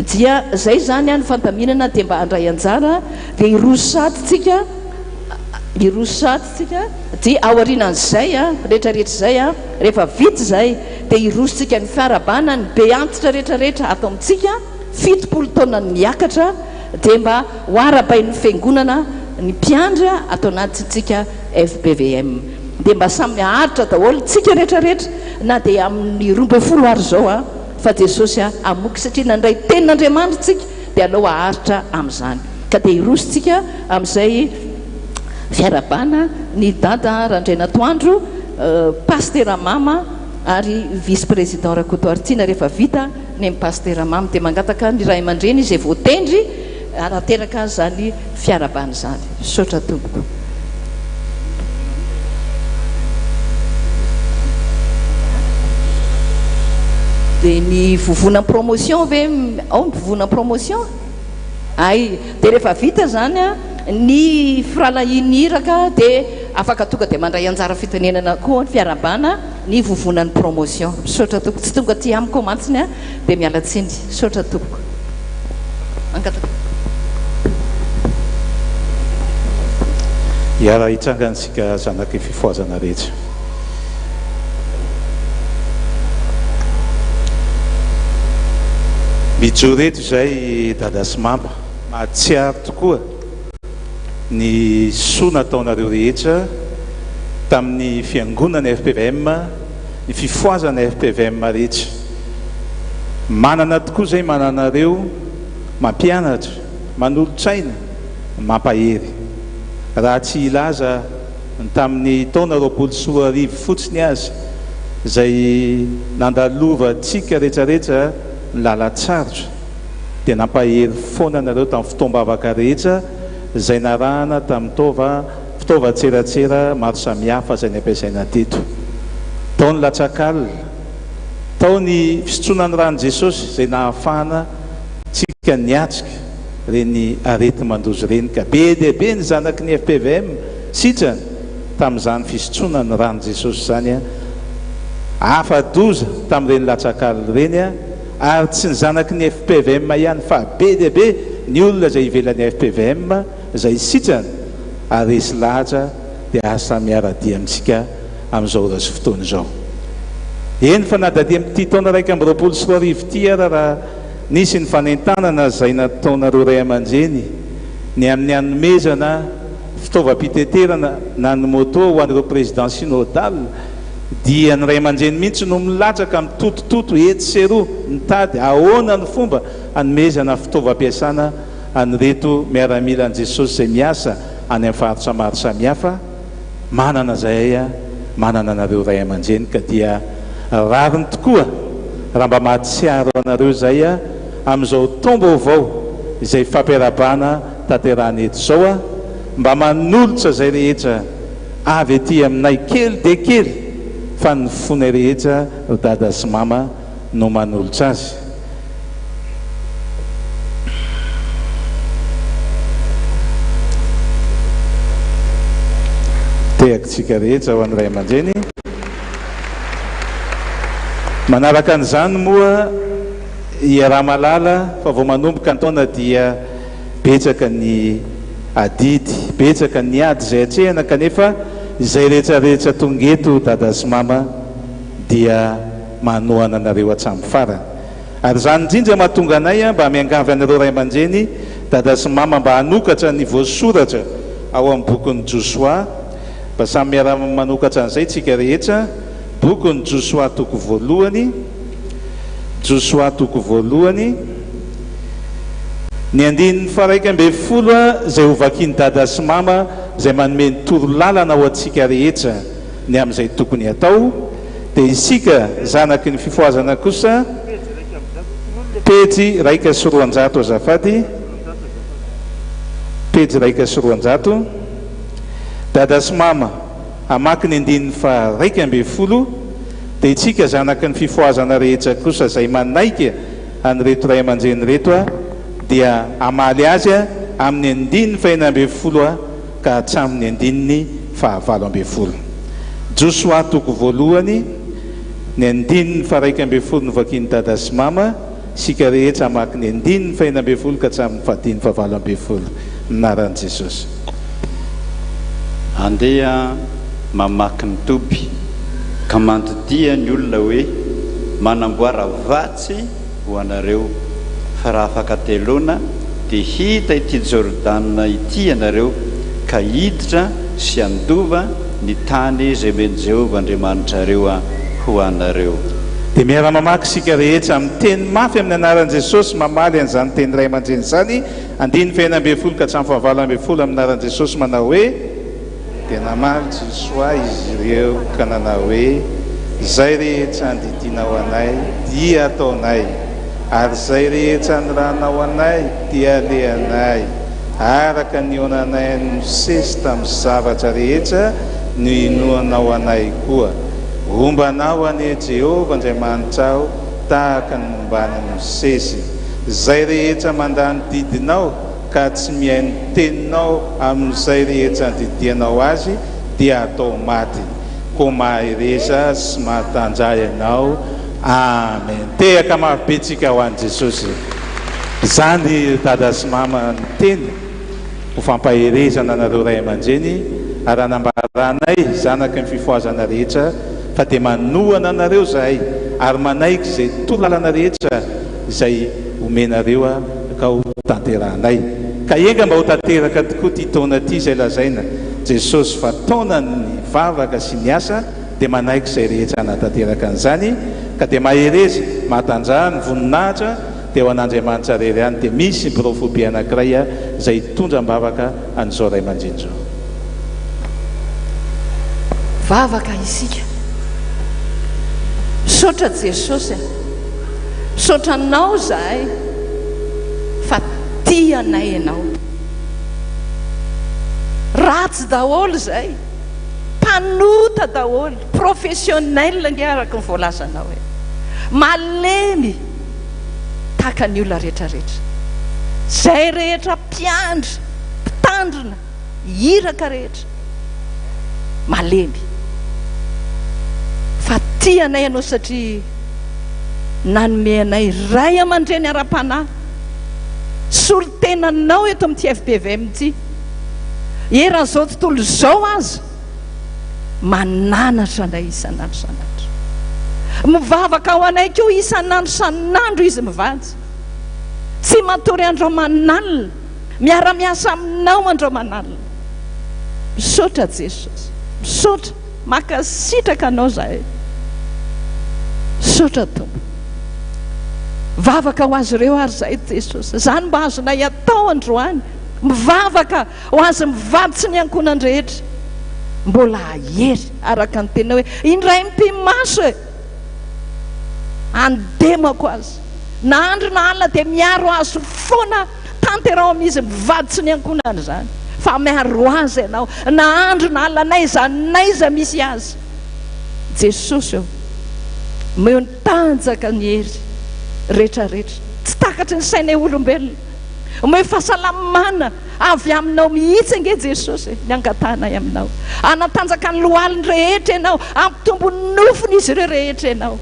dia zay zany ny fandaminana dia mba handray anjara dia irosatsika dia ao aorianan'izay rehetrarehetra zay rehefa vita zay dia irosotsika ny fiarabana ny be antitra rehetrarehetra ato amintsika 70 taona ny miakatra dia mba ho arabain'ny fiangonana ny mpiandra atao anatintsika FPVM dia mba samy aharitra daholo tsika rehetrarehetra na dia amin'ny 12 ary zao fa Jesosy amoky satria nandray tenin'Andriamanitra tsika dia aleo aharitra amin'izany ka dia irosotsika amin'izay fiarabana ny Dada Randrena Toandro Pasteur Mama ary vice-président Rakotoartina rehefa vita ny Pasteur Mama dia mangataka ny ray aman-dreny izay voatendry anateraka zany fiarabana zany. Sotra tompoko. Dia ny vovona promotion ve vovona promotion ay dia rehefa vita zany ny firalahin'ny iraka dia afaka tonga dia mandray anjara fitenenana koa ny fiarabana ny vovonan'ny promotion. Sotra tompoko tsy tonga ty amiko mantsiny dia miala tsiny. Sotra tompoko. Iara hitsangantsika zanaky fifoazana rehetra. Mijoreto izay dada sy mama mahatsiaro tokoa ny soa nataonareo rehetra tamin'ny fiangonana FPVM, ny fifoazana FPVM rehetra. Manana tokoa zay mananareo mampianatra, manolotsaina, mampahery. Raha tsy ilaza tamin'ny taona 2010 fotsiny azy zay nandalova tsika rehetrarehetra ny lalatsarotra dia nampahery foana nareo tamin'ny fitoam-bavaka rehetra zay narahana tamin'ny fitaovan-tseratsera maro samihafa zay ny ampiasaina teto. Tao ny latsakalina, tao ny fisotroana ny ran'i Jesosy zay nahafahana tsika niatrika reny arety mandozy reny ka be dia be ny zanaky ny FPVM sitrany tamin'izany fisotroana ny ran'i Jesosy zany afa-doza tamin'ireny latsakalina reny ary tsy ny zanaky ny FPVM ihany fa be dia be ny olona zay ivelan'ny FPVM zay sitrany ary resy lahatra dia asa miaradia amintsika amin'izao raha sy fotoana izao. Eny fa nadadia amin'ity taona 2024 ty raha nisy ny fanentanana zay nataonareo ray aman-dreny ny amin'ny hanomezana fitaovam-piteterana na ny moto ho an'ireo président synodal dia ny ray aman-dreny mihitsy no milatraka amin'ny totototo ety seroa nitady ahoana ny fomba hanomezana fitaovam-piasana anyreto miaramila an' Jesosy zay miasa any amin'ny faritra maro samihafa. Manana zay manana anareo ray aman-dreny ka dia rariny tokoa raha mba mahatsiaro anareo zay amin'izao tombo avao izay fampiarabana tanterahana eto zao mba manolotra zay rehetra avy aty aminay kely de kely fa ny fonay rehetra ry dada sy mama no manolotra azy. tehakytsika rehetra ho an'ray aman-dreny. Manaraka an'izany moa iaraha malala fa vao manomboka ny taona dia betsaka ny adidy, betsaka ny ady zay atrehana, kanefa izay rehetrarehetra tongeto dada sy mama dia manohana anareo hatramin'ny farany. Ary zany indrindra mahatonga anay mba miangavy anareo ray aman-dreny dada sy mama mba hanokatra ny voasoratra ao amin'ny bokin'ny Joshua, mba samy miara manokatra an'izay tsika rehetra. Bokin'ny Joshua toko voalohany, Joshua toko voalohany, ny 11 zay hovakiany dada sy mama zay manome ny toro lalana ho atsika rehetra ny amin'izay tokony atao. Dia isika zanaky ny fifoazana kosa pejy 100 azafady, pejy 100. Dada sy mama amaky ny 11 dia itsika zanaky ny fifoazana rehetra kosa zay manaika anyreto ray aman-dreny reto dia amaly azy amin'ny 11 ka hatramin'ny 17. Joshua toko voalohany ny 11 novakiany dada sy mama, sika rehetra amaky ny 11 ka hatramin'ny 17. Minaran'i Jesosy. Andeha mamaky ny toby ka mandodia ny olona hoe manamboara vatsy ho anareo, fa raha afaka telona dia hita ity Jordana ity ianareo ka hiditra sy andova ny tany izay meny Jehovah Andriamanitrareo ho anareo. Dia miara mamaky sika rehetra amin'ny teny mafy amin'ny anaran'i Jesosy, mamaly an'izany teny ray aman-dreny izany. 11 ka hatramin'ny 17 amin'ny anaran'i Jesosy manao hoe: dia namaly Joshua izy ireo ka nanao hoe: zay rehetra andidinao anay dia ataonay, ary zay rehetra nyrahana anay dia alehanay, araka ny onanay ny Mosesy tamin'ny zavatra rehetra no inoanao anay koa. Ombanao anie Jehovah Andriamanitrao tahaka ny mombany Mosesy. Zay rehetra mandany didinao ka tsy mihay ny teninao amin'izay rehetra ndidianao azy dia atao maty. Ko mahereza sy mahatandray ianao. Amen. Tehaka mafibetsika ho an'i Jesosy. Zany dada sy mama ny teny ho fampaherezana anareo ray aman-dreny, ary anambaranay zanaky ny fifoazana rehetra fa dia manohana anareo zahay ary manaiky izay tolalana rehetra izay omenareo ka ho tanterahanay. Ka enga mba ho tanteraka tokoa ty taona ty izay lazaina Jesosy fa taona ny vavaka sy ny asa, dia manaiky izay rehetra natanteraka an'izany, ka dia mahereza mahatanjaha ny voninahitra dia ho an'Andriamanitra rery any. Dia misy profobi anankiray izay tondra mbavaka an'izao ray aman-dreny zao. Vavaka isika, misaotra Jesosy, misaotra anao zahay fa tia anay ianao. Ratsy daholo zahay, mpanota daholo, professionnel ngiaraka ny voalazanao hoe malemy tahaka ny olona rehetrarehetra, zay rehetra mpiandry, mpitandrina, hiraka rehetra malemy. Fa tia anay ianao satria nanome anay ray aman-dreny ara-panahy, solo-tenanao eto amin'ity FPVM ity. Eran'izao tontolo izao azy mananatra anay isan'andro san'andro, mivavaka ao anay koa isan'andro san'andro izy mivady, tsy matory andro manalina, miara-miasa aminao andro manalina. Misaotra Jesosy, misaotra, makasitraka anao zahay, misaotra Tompo. Vavaka ho azy ireo ary zay Jesosy, zany mba azonay atao androany, mivavaka ho azy mivady tsy ny ankonanrehetra, mbola ahery araka ny tena hoe indray mpimaso e, andemako azy na andro na alina dia miaro azo foana tanterao amin'izy mivady tsy ny ankonany zany. fa miaro azy ianao na andro na alina naiza misy azy. Jesosy eo meo ny tanjaka ny hery rehetrarehetra, tsy takatry ny sainay olombelona, omeo fahasalamana avy aminao mihitsy nge Jesosy ny angatanay aminao, anatanjaka ny lohaliny rehetra ianao, ampitombo nofony izy ireo rehetra ianao,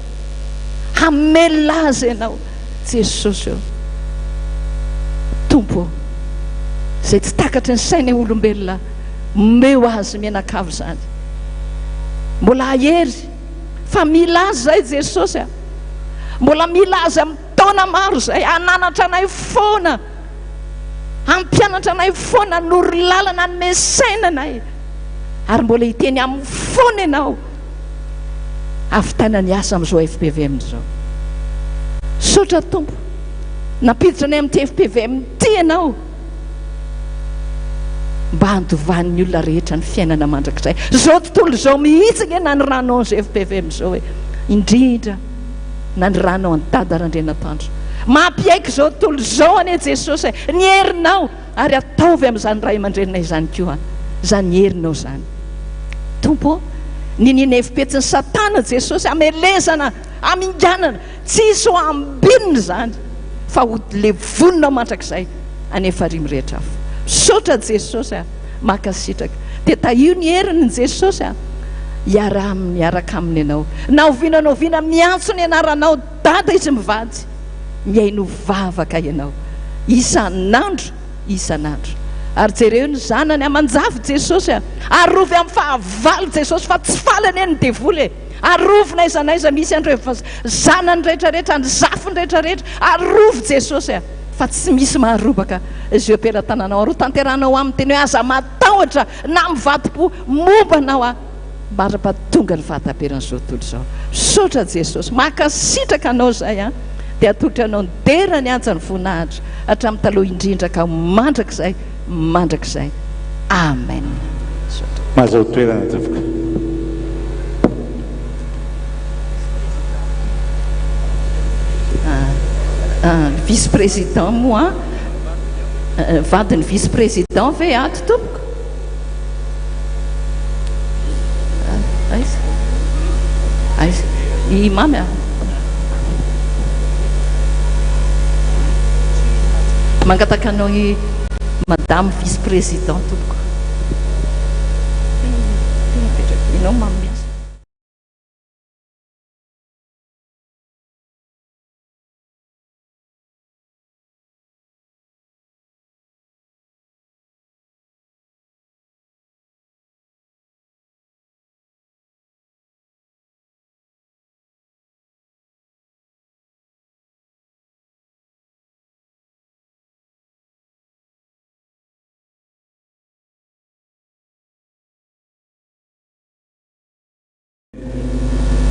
hamelona azy ianao Jesosy eo. Tompo zay tsy takatry ny sainay olombelona meo azy mianakavy zany, mbola ahery fa mila azy zay Jesosy a, mbola mila azy amin'ny taona maro zay, ananatra anay foana, ampianatra anay foana, nory lalana ny mesaina anay, ary mbola hiteny amin'ny foana ianao afitana ny asa amin'izao FPVM zao. Sotra Tompo, napiditra anay amin'ny FPVM ty ianao mba handovan'ny olona rehetra ny fiainana mandrakizay. Zao tontolo zao mihitsy nge na ny ranao an'izao FPVM zao hoe indrindra na ny ranao an-tady Randrenatandro, mampiaiky zao tontolo zao ane Jesosy, ny herinao ary ataovy amin'izany ray aman-drenina izany koa zany herinao zany. Tompo, ninina efipetsiny Satana Jesosy amelezana, aminganana, tsisy ho ambininy zany fa ho le vonina mandrakizay anefa rimy rehetra hafa. Sotra Jesosy makasitraka, dia tahio ny heriny Jesosy iaraka aminy ianao, na ovinanaovina miantso ny anaranao dada izy mivady, miaino vavaka ianao isan'andro isan'andro. Ary jereo ny zanany amanjavy Jesosy arovy amin'ny fahavalo Jesosy, fa tsy falany eny ny devoly, arovy naiza misy andreo zanany rehetrarehetra, ny zafiny rehetrarehetra, arovy Jesosy fa tsy misy maharobaka izy eo am-pelantananao. Aro tanteranao amin'ny teny hoe aza matahotra na mivadi-po momba anao mara-pahatonga ny fahataperan'izao tontolo zao. Sotra Jesosy, makasitraka anao zay dia atolotra anao ny dera ny anja ny voninahitra hatramin'ny taloha indrindra ka mandrakizay. Amen. Mazao toerana tofoka. Vice-président moa vadiny vice-président ve ato tompoko? Aiza i mamy mangataka anao i madame vice-président tompoko. Inao mamy miasa.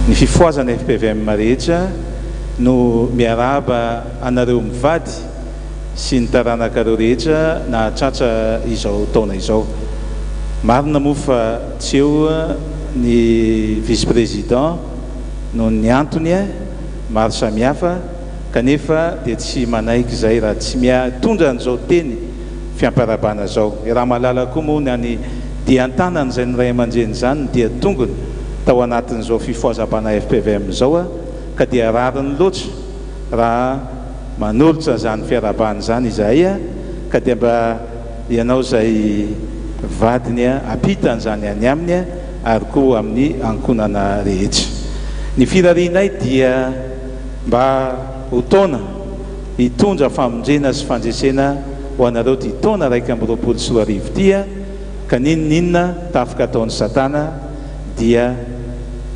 Ny fifoazana FPVM rehetra no miaraba anareo mivady sy ny taranakareo rehetra na tratra izao taona izao. Marina moa fa tsy eo ny vice-président no ny antony maro samihafa, kanefa dia tsy manaiky zay raha tsy mitondra an'izao teny fiamparabana zao. Raha malala koa moa ny diantanany zay ny ray aman-dreny zany dia tongony tao anatin'izao fifoazam-pana FPVM zao ka dia rariny loatra raha manolotra zany fiarabany zany izahay ka dia mba ianao zay vadiny apitany zany any aminy ary koa amin'ny ankonana rehetra. Ny firarianay dia mba ho taona hitondra famondrena sy fandresena ho anareo ty taona 2024 ty ka ninona tafika ataon'ny Satana dia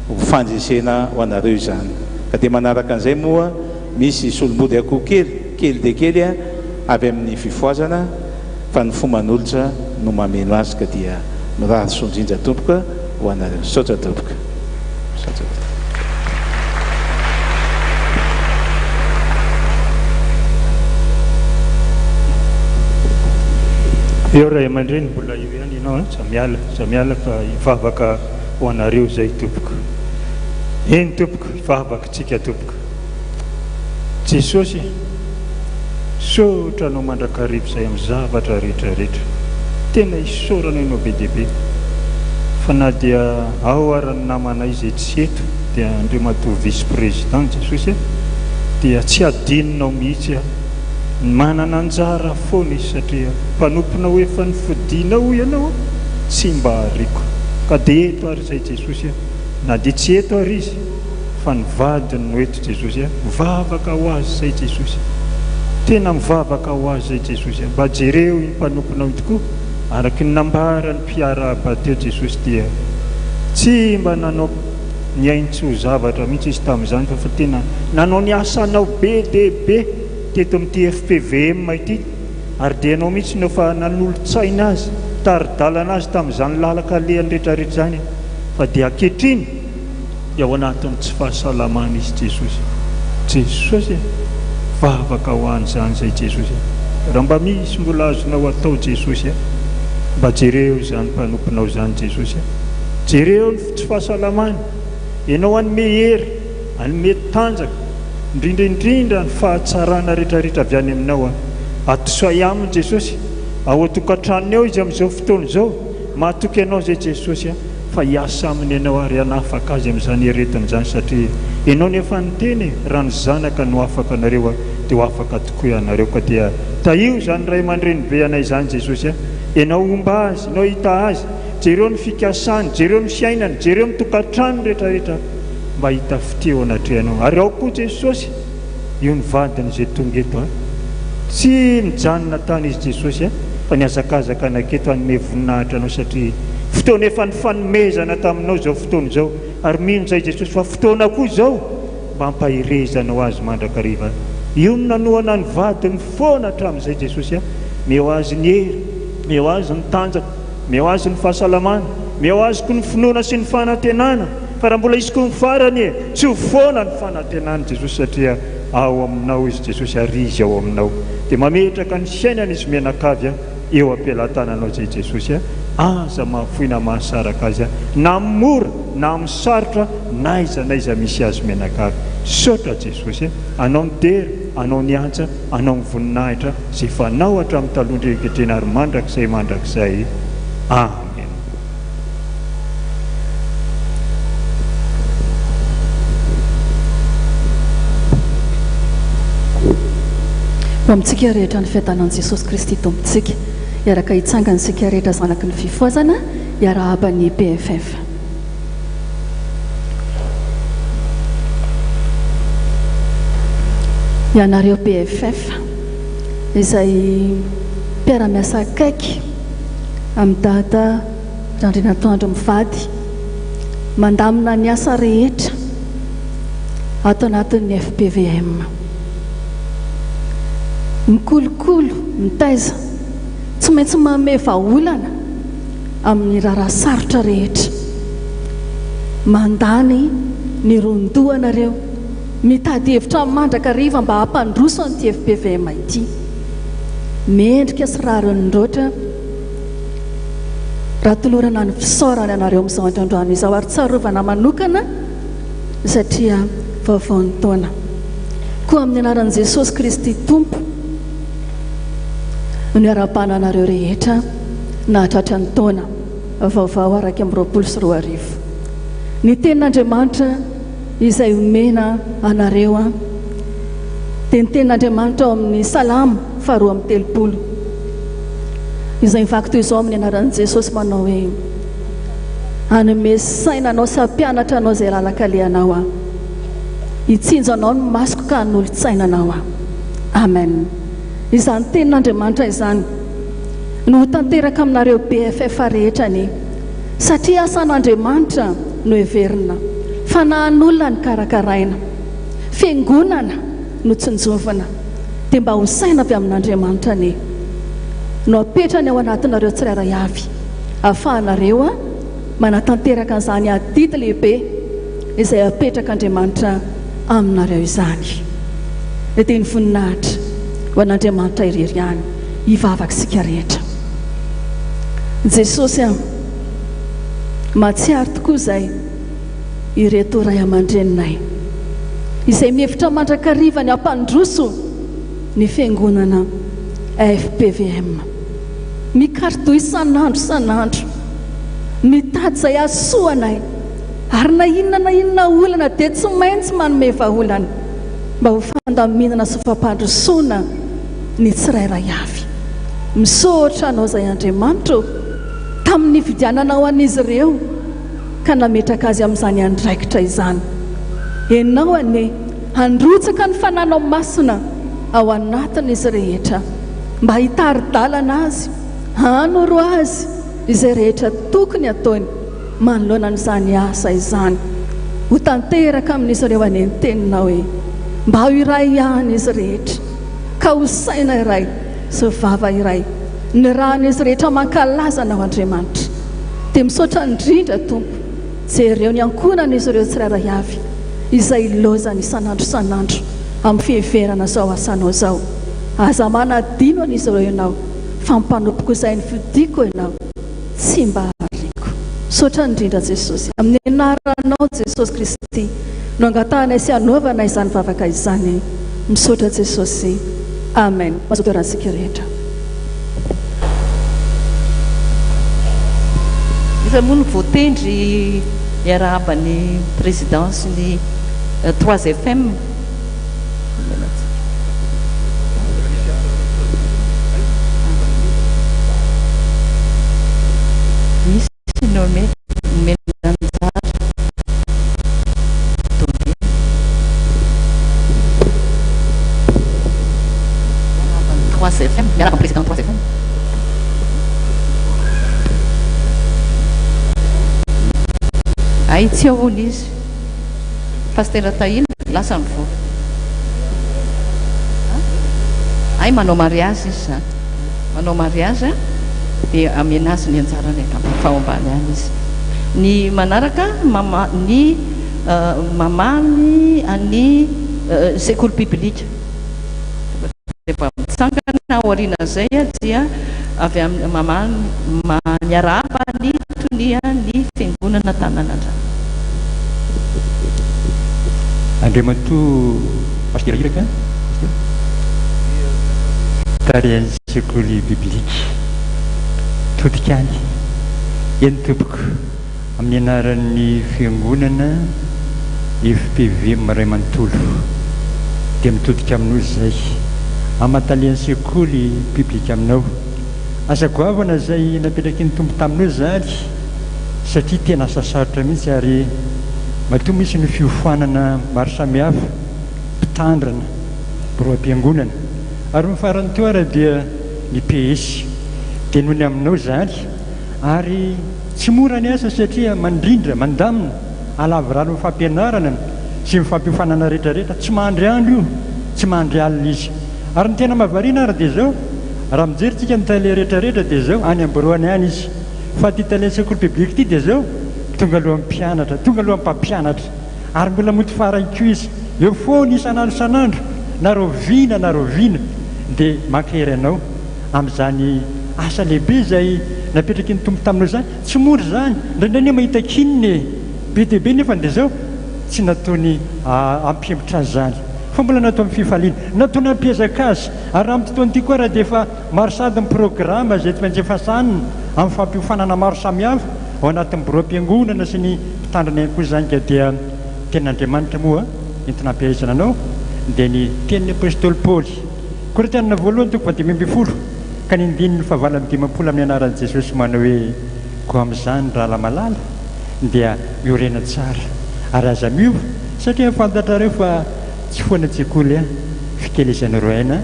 fandresena ho anareo izany. Ka dia manaraka an'izay moa misy solomody akoho kely dia kely avy amin'ny fifoazana fa ny fomanolotra no mameno azy ka dia mirary sondrindra tompoka ho anareo. Sotra tompoka. Eo ray aman-dreny mbola io ihany ianao samiala fa hivavaka ho anareo zay tompoka. Eny tompoka, hivavakatsika tompoka. Jesosy, sotra anao mandrakarivo zay amin'ny zavatra rehetrarehetra. tena isorana ianao be dia be fa na dia ao arany namanay izay tsy eto dia andreo matoa vice président Jesosy dia tsy adininao mihitsy manana anjara foana izy satria mpanomponao efa nifodianao ianao tsy mba hariko ka dia eto ary izay Jesosy na dia tsy eto ary izy fa nivadiny no eto Jesosy mivavaka ho azy izay Jesosy tena mivavaka ho azy izay Jesosy mba jereo iny mpanomponao tokoa araky ny nambarany mpiara-aba teo Jesosy dia tsy mba nanao ny aintso zavatra mihitsy izy tamin'izany fa tena nanao ny asanao be dia be teto amin'ity FPVM ity ary dia anao mihitsy no fa nanolo-tsaina azy taridalana azy tamin'izany lalaka lehany rehetrarehetra zany fa dia ankehitriny dia ao anatin'ny tsy fahasalamana izy Jesosy vavaka ho an'izany izay Jesosy raha mba misy mbola azonao atao Jesosy mba jereo izany mpanomponao izany Jesosy jereo ny tsy fahasalamana ianao anome hery anome tanjaka indrindraindrindra ny fahatsarana rehetrarehetra avy any aminao atosay aminy Jesosy ao atokantrano eo izy amin'izao fotoana izao mahatoky ianao izay Jesosy fa hiasa aminy ianao ary hanafaka azy amin'izany aretina izany satria ianao nefa niteny raha ny zanaka no afaka anareo dia ho afaka tokoa ianareo ka dia taio izany ray aman-dreny be anay izany Jesosy ianao omba azy ianao hita azy jereo ny fikasany jereo ny fiainany jereo ny tokantrano rehetrarehetra mba hita fiteo anatrehanao ary ao koa Jesosy io ny vadiny izay tonga eto tsy mijanona tany izy Jesosy fa niazakazaka anaketo hanome voninahitra anao satria fotoana efa ny fanomezana taminao izao fotoana izao ary mino izay Jesosy fa fotoana koa izao mba hampahirezanao azy mandrakariva io no nanoana ny vadiny foana hatramin'izay Jesosy meo azy ny hery meo azy ny tanjaka meo azy ny fahasalamana meo azy koa ny finoana sy ny fanantenana fa raha mbola izy koa ny farany tsy ho foana ny fanantenana Jesosy satria ao aminao izy Jesosy ary izy ao aminao dia mametraka ny fiainana izy mianakavy eo ampialantananao zay Jesosy aza mahafoina mahasaraka azy na mora na misarotra na iza misy azy mianakavy sotra Jesosy anao ny tery anao ny antsa anao ny voninahitra zay fanao hatramin'ny talondry ketrena ary mandrakizay amen. Amintsika rehetra ny fiadanan'i Jesosy Kristy tompontsika iaraka hitsangana sika rehetra zanaky ny fifoazana iarahaban'ny PFF. Ianareo PFF izay mpiara-miasa akaiky amin'ny dada Randrinatoandro mivady mandamina ny asa rehetra ato anatin'ny FPVM. Mikolokolo, mitaiza, tsy maintsy manome vahaolana amin'ny raharaha sarotra rehetra. Mandany ny rondoanareo mitady hevitra mandrakariva mba hampandroso an'ity FPVM ity. Mendrika sy rarinindroatra raha tolorana ny fisaorana anareo amin'izao androandroany izao ary tsarovana manokana satria vaovaon'ny taona. Koa amin'ny anaran'i Jesosy Kristy Tompo ny ara-pananareo rehetra nahatratra ny taona vaovao araka amin'ny 2024. Ny tenin'Andriamanitra izay omena anareo dia ny tenin'Andriamanitra ao amin'ny Salamo 2:30 izay mivaky toy izao amin'ny anaran'i Jesosy manao hoe hanome sainanao sy hampianatra anao izay lalakalehanao hitsinjo anao ny masoko ka hanolo-tsainanao amen. Izany tenin'Andriamanitra izany no tanteraka aminareo PFF rehetra ny satria asan'Andriamanitra no heverina fanahan'olona ny karakaraina fiangonana no tsinjovana dia mba ho saina avy amin'Andriamanitra ny no apetrany ao anatinareo tsirairay avy ahafahanareo manatanteraka an'izany adidy lehibe izay apetraka Andriamanitra aminareo izany. Dia ny voninahitra ho an'Andriamanitra irery ihany hivavaka sika rehetra. Jesosy mahatsiaro tokoa izay ireto ray aman-dreninay izay mihevitra mandrakariva ny hampandroso ny fiangonana FPVM. mikarito isan'andro mitady izay asoanay ary na inona olana dia tsy maintsy manome vaolany mba ho fandaminana sy fampandrosoana ny tsirairay avy. Misotra anao izay Andriamanitra tamin'ny fidiananao an'izy ireo ka nametraka azy amin'izany andraikitra izany. Ianao ane handrotsaka ny fananao masina ao anatin'izy rehetra mba hitaridalana azy, hanoro azy izay rehetra tokony ataony manoloana n'izany asa izany. Ho tanteraka amin'izy ireo ane ny teninao hoe mba ho iray ihany izy rehetra, ka ho saina iray sy vava iray ny rahan'izy rehetra mankalaza anao Andriamanitra. Dia misaotra indrindra Tompo jereo ny ankonan'izy ireo tsirairay avy izay lozany isan'andro amin'ny fiheverana zao asanao zao. Aza manadino an'izy ireo ianao, fampanompoka izay ny fidiko ianao tsy mba hariko. Misaotra indrindra Jesosy, amin'ny anaranao Jesosy Kristy no angatanay sy anaovanay izany vavaka izany. Misaotra Jesosy, amen. Mazotorantsika rehetra. Iza moa ny voatendry iarahaba-ny présidence ny 3FM. Misy nomenanjara 3FM, miarahaba président 3FM. Ay tsy ahoana izy Pasteur Tahina lasa mivoaka. Ay manao mariage izy zany, manao mariage dia amenazy ny anjarany fahombany any izy. Ny manaraka ny mamany any sekoly biblika efa mitsangana aoriana zay dia avy amin'ny mamany miarahaba ny tonia ny fiangonana tanàna. Andriamantoa pasteur iraka tarian'ny sekoly biblika todikany eny tompoko amin'ny anaran'ny fiangonana FPV Maray Manontolo dia mitodika aminao zay amatalian'ny sekoly biblika aminao. Asa goavana zay napetraky ny tompo taminao zany satria tena asa sarotra mihitsy ary matoa misy ny fiofanana maro samihafa mpitandrana roam-piangonana ary mifarany teo ara dia ny PS dia noho ny aminao zany ary tsy mora ny asa satria mandrindra mandamina alavirano ny fampianarana sy ny fampiofanana rehetrarehetra tsy mahandry andro io, tsy mahandry alina izy. Ary ny tena mahavariana ary dia zao raha mijerytsika ny tale rehetrarehetra dia zao any amboroany any izy, fa ty tale sekoly biblika ty dia zao tonga alohan'ny mpianatra, tonga alohan'ny mpampianatra ary mbola moty faranko izy eo foana isan'andro na roviana dia mankery anao amin'izany asa lehibe zay napetraky ny tompo taminao zany. Tsy mora zany ndraindray mahita kininy be dia be nefa dia zao tsy nataony ampihembotra azy zany fa mbola natao amin'ny fifaliana, nataony ampiezaka azy. Ary raha amin'ny fotoana ity koa raha dia efa maro sady ny programma zay tsy maintsy efa sanina amin'ny fampiofanana maro samihafa ao anatin'ny roam-piangonana sy ny mpitandrina ihany koa zany. Ka dia tenin'Andriamanitra moa entina ampiaizana anao dia ny tenin'ny apôstôly Paoly Korintianina voalohany toko 10:20 ka ny andininy 7:10 amin'ny anaran'i Jesosy manao hoe koa amin'izany raha lamalala dia miorena tsara ary aza miova satria fantatrareo fa tsy foana tsekoly fikelezan'ireo aina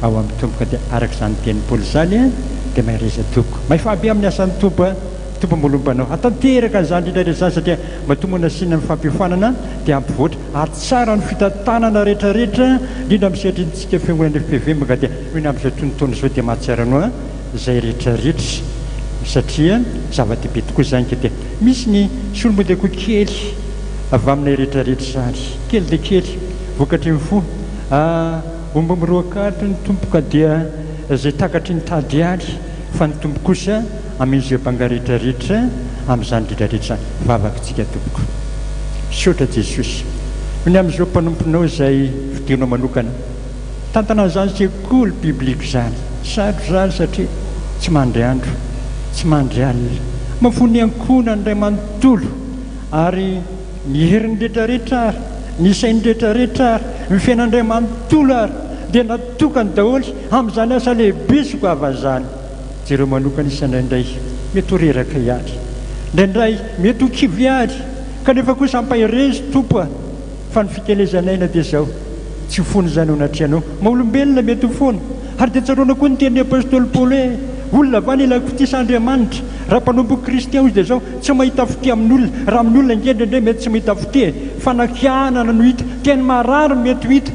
ao amin'ny tompoka. dia araka izany tenin'ny Paoly zany dia maireza toko mahafaabe amin'ny asan'ny tompo molombanao atanteraka zany indrindra zany satria matomana sina ny fampiofanana dia ampivoatra ary tsara ny fitantanana rehetrarehetra indrindra amin'ny sehatrintsika fiangonana FPV maka dia nohony amin'izao tonotono zao dia mahatsara anao zay rehetrarehetra satria zava-dehibe tokoa zany. Ka dia misy ny solomodeko kely avy aminay rehetrarehetra zany kely dia kely vokatry ny fo omba miroakatry ny tompoka dia zay takatry ny tady aly fa ny tompo kosa amin'izay banga rehetrarehetra amin'izany rehetrarehetra vavakantsika tompoko. Misaotra Jesosy nohony amin'izao mpanomponao zay fidinao manokana tantana zany sekoly biblika zany sarotro zany satria tsy mandry andro tsy mandry alina mafony ankona ndray manontolo ary ny herin'ny rehetrarehetra ary ny sain'ny rehetrarehetra ary ny fiainandray manontolo ary dia natokany daholo amin'izany asa lehibe soko avazany jereo manokana isandraindray mety horeraka ihary indraindray mety ho kivy ihary kanefa kosa ampahirezy tompo a fa ny fitelezanaina dia zao tsy hofony zany ao anatrianao maolombelona mety ho fony ary dia tsaroana koa ny ten'ny apôstôly paoly hoe olona va nilako tisandriamanitra raha mpanompo kristian izy dia zao tsy mahita foti amin'olona raha amin'ny olona ingendrindray mety tsy mahita foti fa nakianana no hita teny marary no mety ho hita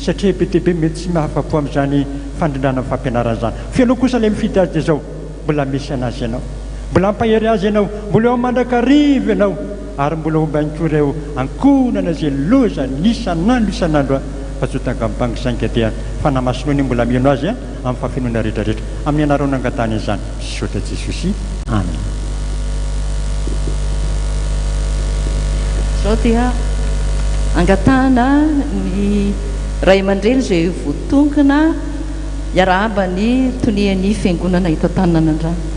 satria be dia be mety tsy mahafapo amin'izany fandrindrana fampianarana zany fianao kosa ilay mifidy azy dia zao mbola misy anazy ianao mbola ampahery azy ianao mbola eo mandrakarivo ianao ary mbola omba ihany koa ireo ankonana zay loza isanandro a fa tsotanga mibangisainga dia fanamasinoany mbola miano azy a amin'ny fahafinoana rehetrarehetra amin'ny anarao nangatany izany sotra jesosy amen. Zao dia angatahana ny ray aman-dreny izay voatongana iarahaba ny tonian'ny fiangonana hita tananandrano.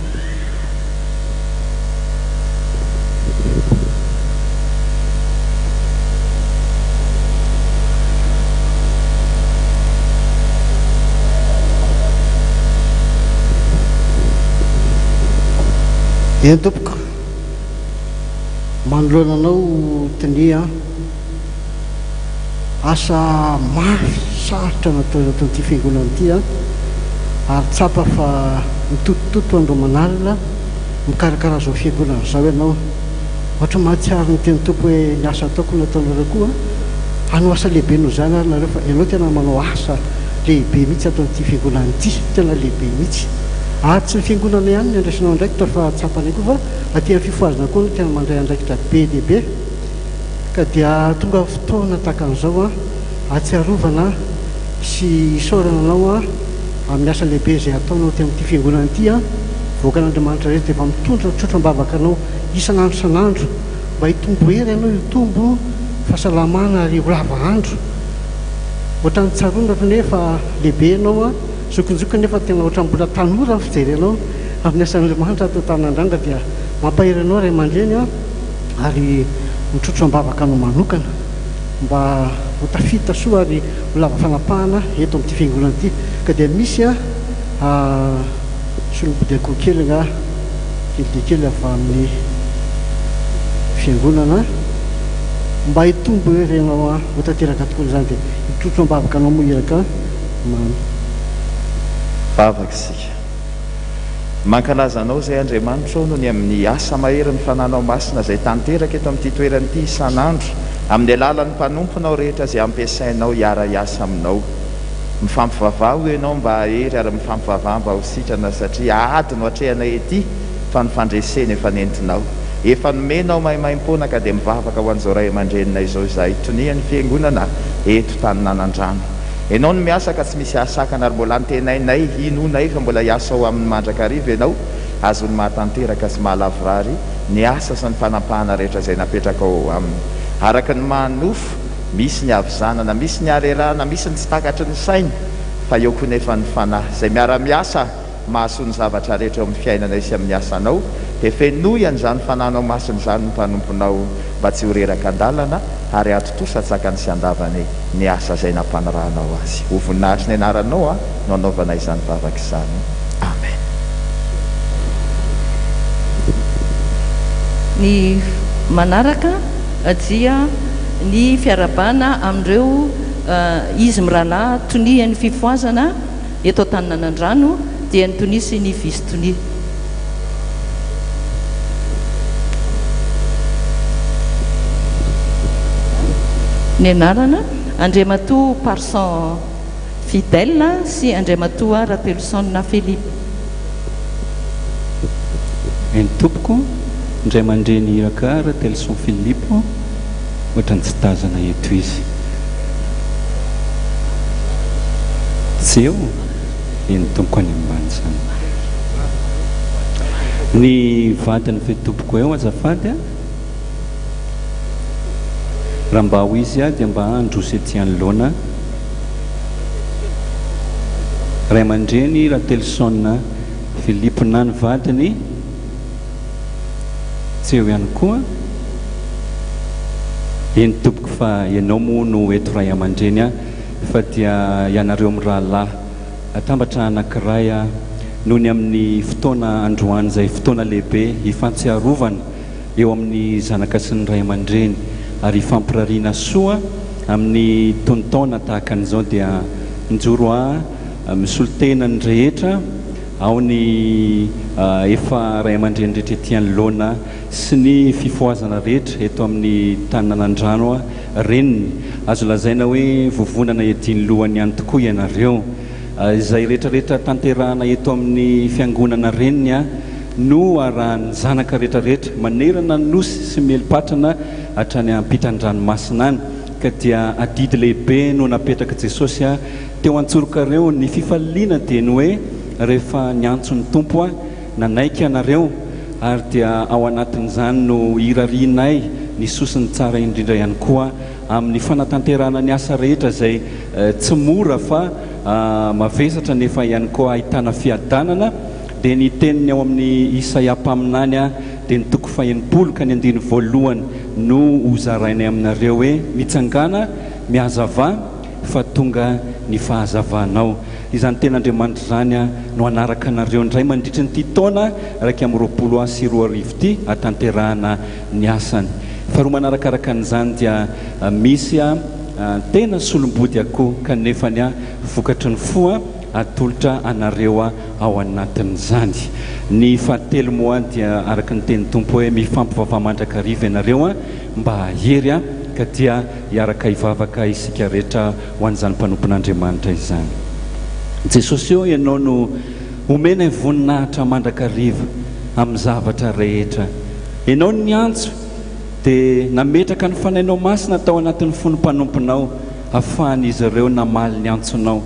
eny tompoka manoloananao tinia asa masarotra nataon'ity fiangonana ity ary tsapa fa mitotototo andro manalina mikarakara zao fiangonana zao ianao ohatra mahatsiary ny teny tompo hoe ny asa ataoko nataonareo koa hanao asa lehibe no zany ary nareo fa ianao tena manao asa lehibe mihitsy ataon'ity fiangonana ity tena lehibe mihitsy ary tsy ny fiangonana ihany ny andraisinao ndraikitra fa tsapany koa fa aty amin'ny fifoazana koa no tena mandray andraikitra be lehibe ka dia tonga fotoana tahaka an'izao atsiarovana sy isaorananao amin'ny asa lehibe izay ataonao ty amin'ity fiangonana ity voakan'Andriamanitra rehetra dia mba mitondra trotram-bavaka anao isan'andro san'andro mba hitombo hery ianao hitombo fahasalamana ary holava andro ohatra ny tsaroana nefa lehibe ianao zokonjoko nefa tena ohatra mbola tanora ny fijery anao amin'ny asan'Andriamanitra atao tanandranga dia mampahery anao ray aman-dreny ary mitrotro-bavaka anao manokana mba ho tafita soa ary holava fanapahana eto amin'ity fiangonana ity ka dia misy solombodia kely kelikely avy amin'ny fiangonana mba hitombo hery ianao ho tanteraka tokoa izany dia mitrotro-bavaka anao moa iraka vavaka isika mankalazanao zay Andriamanitra no ny amin'ny asa mahery ny fananao masina zay tanteraka eto amin'ity toerana ity isan'andro amin'ny alalan'ny mpanomponao rehetra zay ampiasainao hiara-iasa aminao mifampivavao ianao mba ahery ary mifampivavao mba ho sitrana satria ady no atrehanay ety fa ny fandresena efa nentinao efa nomenao mahimaim-pona ka dia mivavaka ho an'izao ray aman-drenina izao izay tonian'ny fiangonana eto taninanandrano ianao no miasa ka tsy misy asakana ary mbola antenainay inonay fa mbola hiasa ao amin'ny mandrakarivo ianao azony mahatanteraka sy mahalavorary ny asa sy ny fanapahana rehetra izay napetraka ao aminy araka ny manofo misy ny avizanana misy ny arerana misy ny tsy takatry ny sainy fa eo koa nefa ny fanahy izay miara-miasa mahasoa ny zavatra rehetra eo amin'ny fiainanay sy amin'ny asanao dia fenoy an'izany fananao masiny izany ny mpanomponao mba tsy horeraka andalana ary atotosa tsakany sy andavany ny asa izay nampanarahanao azy ho voninahitry ny anaranao no anaovana izany vavaka izany amen. Ny manaraka dia ny fiarabana amin'ireo izy mirahalahy tonian'ny fifoazana eto Taninanandrano dia ny tonia sy ny visy tonia. Ny anarana Andriamatoa Parson Fidèle sy Andriamatoa Ratelson Philippe. Ny tompoko indray aman-dreny iraka Ratelson Philippe ohatrany tsy tazana eto izy zeo ny tompoko any ambany zany ny vadiny fetompoko eo azafady raha mba ho izy dia mba androsy ety anoloana ray aman-dreny Ratelson Filipo na ny vadiny tsy eo ihany koa eny tompoko fa ianao moa no eto ray aman-dreny a fa dia ianareo amin'ny rahalahy atambatra anankiray a noho ny amin'ny fotoana androany izay fotoana lehibe hifantsiarovana eo amin'ny zanaka sy ny ray aman-dreny ary hifampirariana soa amin'ny tontaona tahaka an'izao dia njoro misolo tena ny rehetra ao ny efa ray aman-dreny rehetra ety anoloana sy ny fifoazana rehetra eto amin'ny taninanandrano reniny azo lazaina hoe vovonana etiany lohany ihany tokoa ianareo izay rehetrarehetra tanterahana eto amin'ny fiangonana reniny a no arahany zanaka rehetrarehetra manerana nosy sy melipatrana hatrany ampitan-dranomasina any ka dia adidy lehibe no napetraka Jesosy a teo antsorokareo ny fifaliana dia ny hoe rehefa niantso ny tompo a nanaiky ianareo ary dia ao anatin'izany no irarianay ny sosiny tsara indrindra ihany koa amin'ny fanatanterahana ny asa rehetra izay tsy mora fa mavesatra nefa ihany koa ahitana fiadanana dia ny teniny ao amin'ny Isaia mpaminany a dia ny toko faha-80 ka ny 9 no hozarainay aminareo hoe mitsangana mihazava fa tonga ny fahazavanao izany ten'Andriamanitra zany a no anaraka anareo ndray mandritry nyity taona raika amin'ny 22 ity atanterahana ny asany faharoa manarakaraka an'izany dia misy a tena solombody akoho kanefany a vokatry ny foa atolotra anareo a ao anatin'izany ny fahatelo moa dia araka ny teny tompo hoe mifampivava mandrakariva ianareo a mba ahery a ka dia hiaraka hivavaka isika rehetra ho an'izany mpanompon'Andriamanitra izany Jesosy eo ianao no omena voninahitra mandrakariva amin'ny zavatra rehetra ianao ny antso dia nametraka ny fanainao masina tao anatin'ny fony mpanomponao ahafahan'izy ireo namaly ny antsonao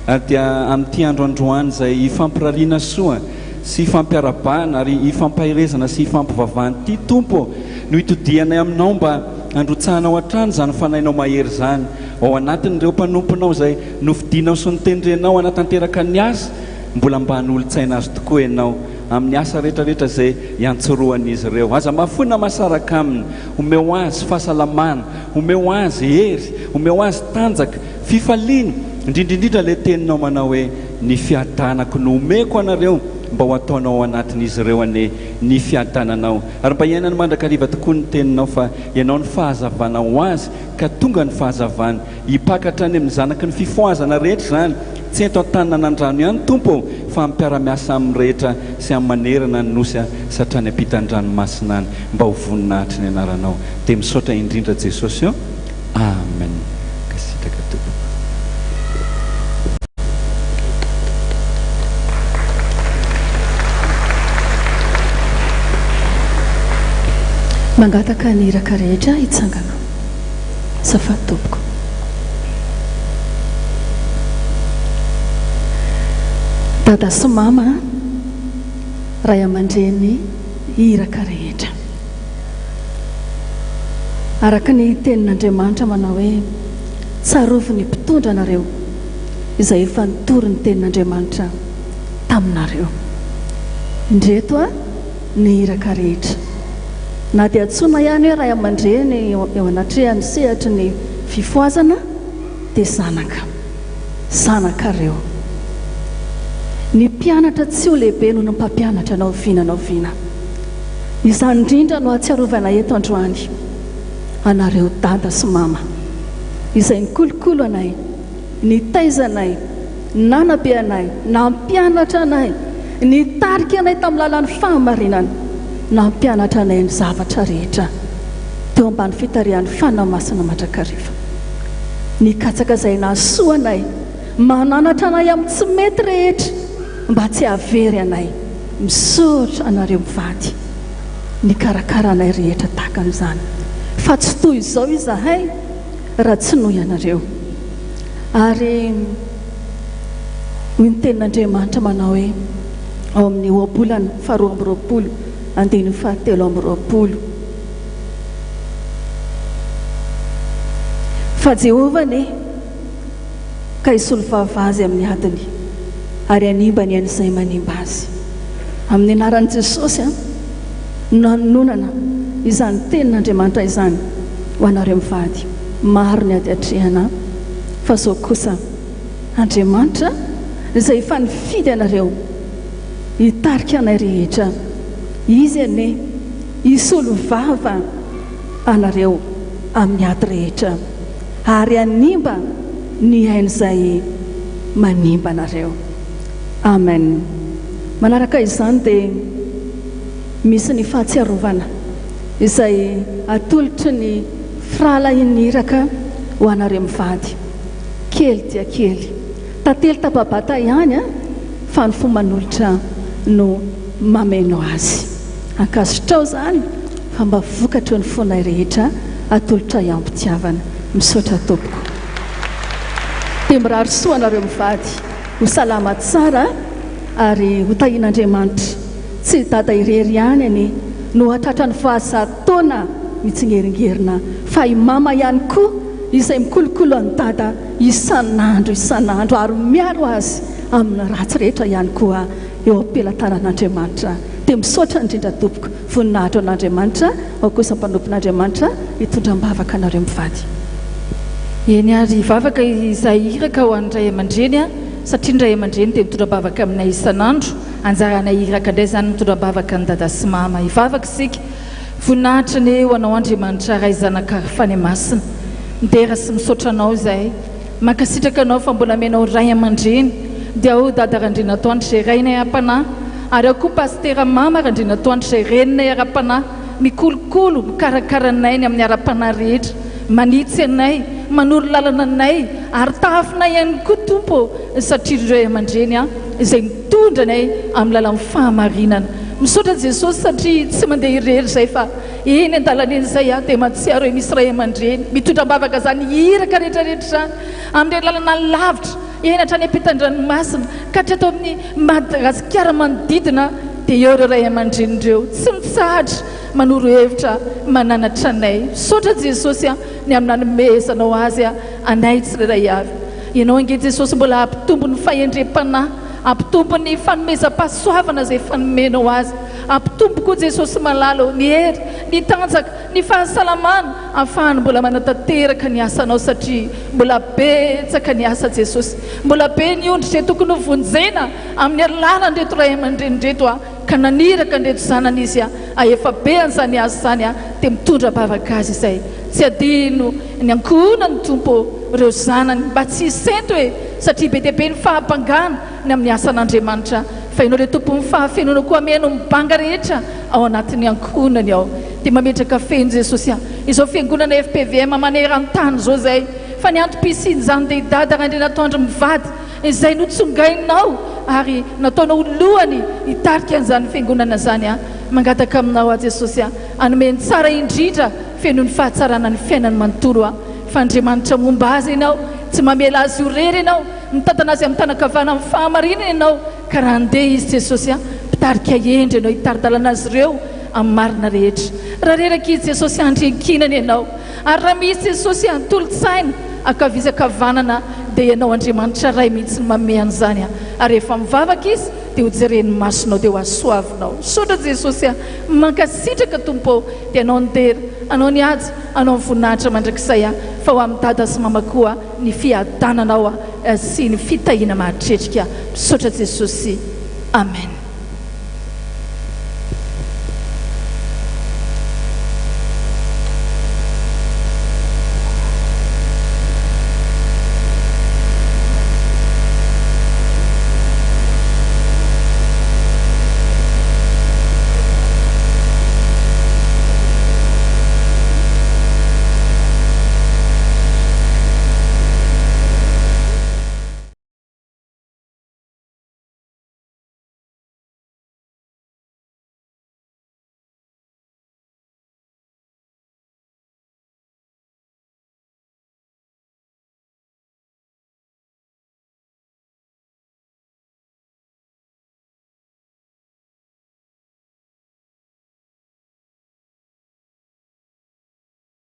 ary dia amin'ity andro androany izay hifampirariana soa sy hifampiarabana ary hifampahirezana sy hifampivavahana ity tompo no hitodianay aminao mba androtsahanao hatrany izany fanainao mahery izany ao anatin'ireo mpanomponao izay nofidianao sy nitendrenao anatanteraka ny asa mbola mba hanolo-tsaina azy tokoa ianao amin'ny asa rehetrarehetra izay hiantsoroan'izy ireo aza mafona masaraka aminy omeo azy fahasalamana omeo azy hery omeo azy tanjaka fifaliana indrindrindrindra ilay teninao manao hoe ny fiadanako no omeko anareo mba ho ataonao ao anatin'izy ireo ane ny fiadananao ary mba iainany mandrakariva tokoa ny teninao fa ianao ny fahazavana ho azy ka tonga ny fahazavana hipakatra any amin'ny zanaky ny fifoazana rehetra zany tsy eto an-taninanandrano ihany tompo fa mipiara-miasa amin'ny rehetra sy amin'ny manerana ny nosy satria ny ampitan-dranomasina any mba ho voninahitry ny anaranao dia misaotra indrindra Jesosy eo amen kasitraka tompo mangataka ny iraka rehetra hitsangana safady tompoko dada sy mama ray aman-dreny iraka rehetra araka ny tenin'Andriamanitra manao hoe tsarovy ny mpitondra anareo izay efa nitory ny tenin'Andriamanitra taminareo indreto a ny iraka rehetra na dia tsona ihany hoe ray aman-dreny eo anatrehany sehatra ny fifoazana dia zanaka reo ny mpianatra tsy ho lehibe noho ny mpampianatra anao viana izany indrindra no atsiarovana eto androany anareo dada sy mama izay nikolokolo anay nitaizanay nanabe anay nampianatra anay nitarika anay tamin'ny lalan'ny fahamarinana nampianatra anay ny zavatra rehetra teo ambany fitarihan'ny fanamasina mandrakariva nikatsaka izay nahasoa anay mananatra anay amin'ny tsy mety rehetra mba tsy havery anay misaotra anareo mivady nikarakara anay rehetra tahaka an'izany fa tsy toy izao izahay raha tsy noho ianareo ary ny tenin'Andriamanitra manao hoe ao amin'ny oabolana 2 andiny 7 fa Jehovah ka hisolo vava azy amin'ny adiny ary animba ny an'izay manimba azy amin'ny anaran'i Jesosy nanonana izany tenin'Andriamanitra izany ho anareo mivady. Maro ny ady atrehana fa zao kosa Andriamanitra izay efa nifidy anareo hitarika anay rehetra, izy ane isolo vava anareo amin'ny ady rehetra ary animba ny ain'izay manimba anareo. Amen. Manaraka izany dia misy ny fahatsiarovana izay atolotry ny firalahiniraka ho anareo mivady. Kely dia kely, tantely tapabata ihany fa ny fombanolotra no mameno azy. Ankasitrao zany fa mba vokatry ny fonay rehetra atolotra iampitiavana. Misaotra tompoko. Dia mirary soa anareo mivady, ho salama tsara ary ho tahin'Andriamanitra. Tsy dada irery ihany any no hatratra ny fahazataona mitsingeringерina, fa i mama ihany koa izay mikolokolo any dada isan'andro ary miaro azy amin'ny ratsy rehetra ihany koa eo am-pelantanan'Andriamanitra. Dia misaotra indrindra tompoko, voninahitra an'Andriamanitra ao kosa mpanompon'Andriamanitra hitondram-bavaka anareo mivady. Eny ary vavaka izay iraka ho an'ndray aman-dreny satria ndray aman-dreny dia mitondra-bavaka aminay isan'andro, anjaranay iraka indray zany mitondra-bavaka ny dada sy mama. Ivavaka isika, voninahitra ny ho anao Andriamanitra ray zanaka fany masina. Midera sy misaotra anao izay, mankasitraka anao fa mbola menao ray aman-dreny, dia ao dada Randriana Toandry izay rainay ara-panahy, ary ao koa pastera mama Randriana Toandry izay reninay ara-panahy, mikolokolo mikarakara anay ny amin'ny ara-panahy rehetra, manitsy anay, manoro lalana anay ary tahafinay ihany koa tompo, satria ray aman-dreny izay mitondra anay amin'ny lalan'ny fahamarinana. Misaotra Jesosy satria tsy mandeha irery izay fa eny an-dalana eny izay dia mahatsiaro hoe misy ray aman-dreny mitondra-bavaka zany iraka rehetrarehetra zany amin'ny lalana lavitra eny hatrany ampitan-dranomasina ka hatreto amin'ny Madagasikara manodidina. Dia eo ireo ray aman-drenindreo tsy mitsahatra manoro hevitra mananatra anay. Misaotra Jesosy ny amin'ny nanomezanao azy anay tsirairay avy. Ianao ange Jesosy mbola ampitombo ny fahendrem-panahy, ampitombo ny fanomezam-pahasoavana izay fanomenao azy, ampitombo koa Jesosy malalo ny hery, ny tanjaka, ny fahasalamana, ahafahany mbola manatanteraka ny asanao satria mbola betsaka ny asa Jesosy, mbola be ny ondry izay tokony ho vonjena amin'ny alalan'reto ray aman-drenindreto ka naniraka ndreto zanany izy efa be an'izany asa zany dia mitondra-bavaka azy izay. Tsy adino ny ankohonany tompo ireo zanany mba tsy hisento hoe satria be dia be ny fahampangana ny amin'ny asan'Andriamanitra, fa ianao ilay tompo mifahafenona koa meno mibanga rehetra ao anatin'ny ankohonany ao. Dia mametraka feno Jesosy izao fiangonana FPVM maneran-tany zao zay, fa ny antom-pisiny zany dia dada Randriana Toandry mivady izay notsongainao ary nataonao lohany hitarika an'izany fiangonana zany mangataka aminao Jesosy anomeny tsara indrindra feno ny fahatsarana ny fiainany manontolo fa Andriamanitra momba azy ianao, tsy mamela azy ho rery ianao, mitantana azy amin'ny tanakavana amin'ny fahamarinana ianao, ka raha andeha izy Jesosy mpitarika endry ianao hitaridalana azy ireo amin'ny marina rehetra. Raha reraka izy Jesosy andrenkinana ianao, ary raha misy Jesosy tolotsaina akavizy-kavanana dia ianao Andriamanitra ray mihitsy ny manome an'izany ary rehefa mivavaka izy dia ho jereny masonao dia ho asoavinao. Misaotra Jesosy mankasitraka tompo dia anao nidera, anao niady, anao voninahitra mandrakizay fa ho amin'ny dada sy mama koa ny fiadananao sy ny fitahina mahatretrika. Misaotra Jesosy. Amen.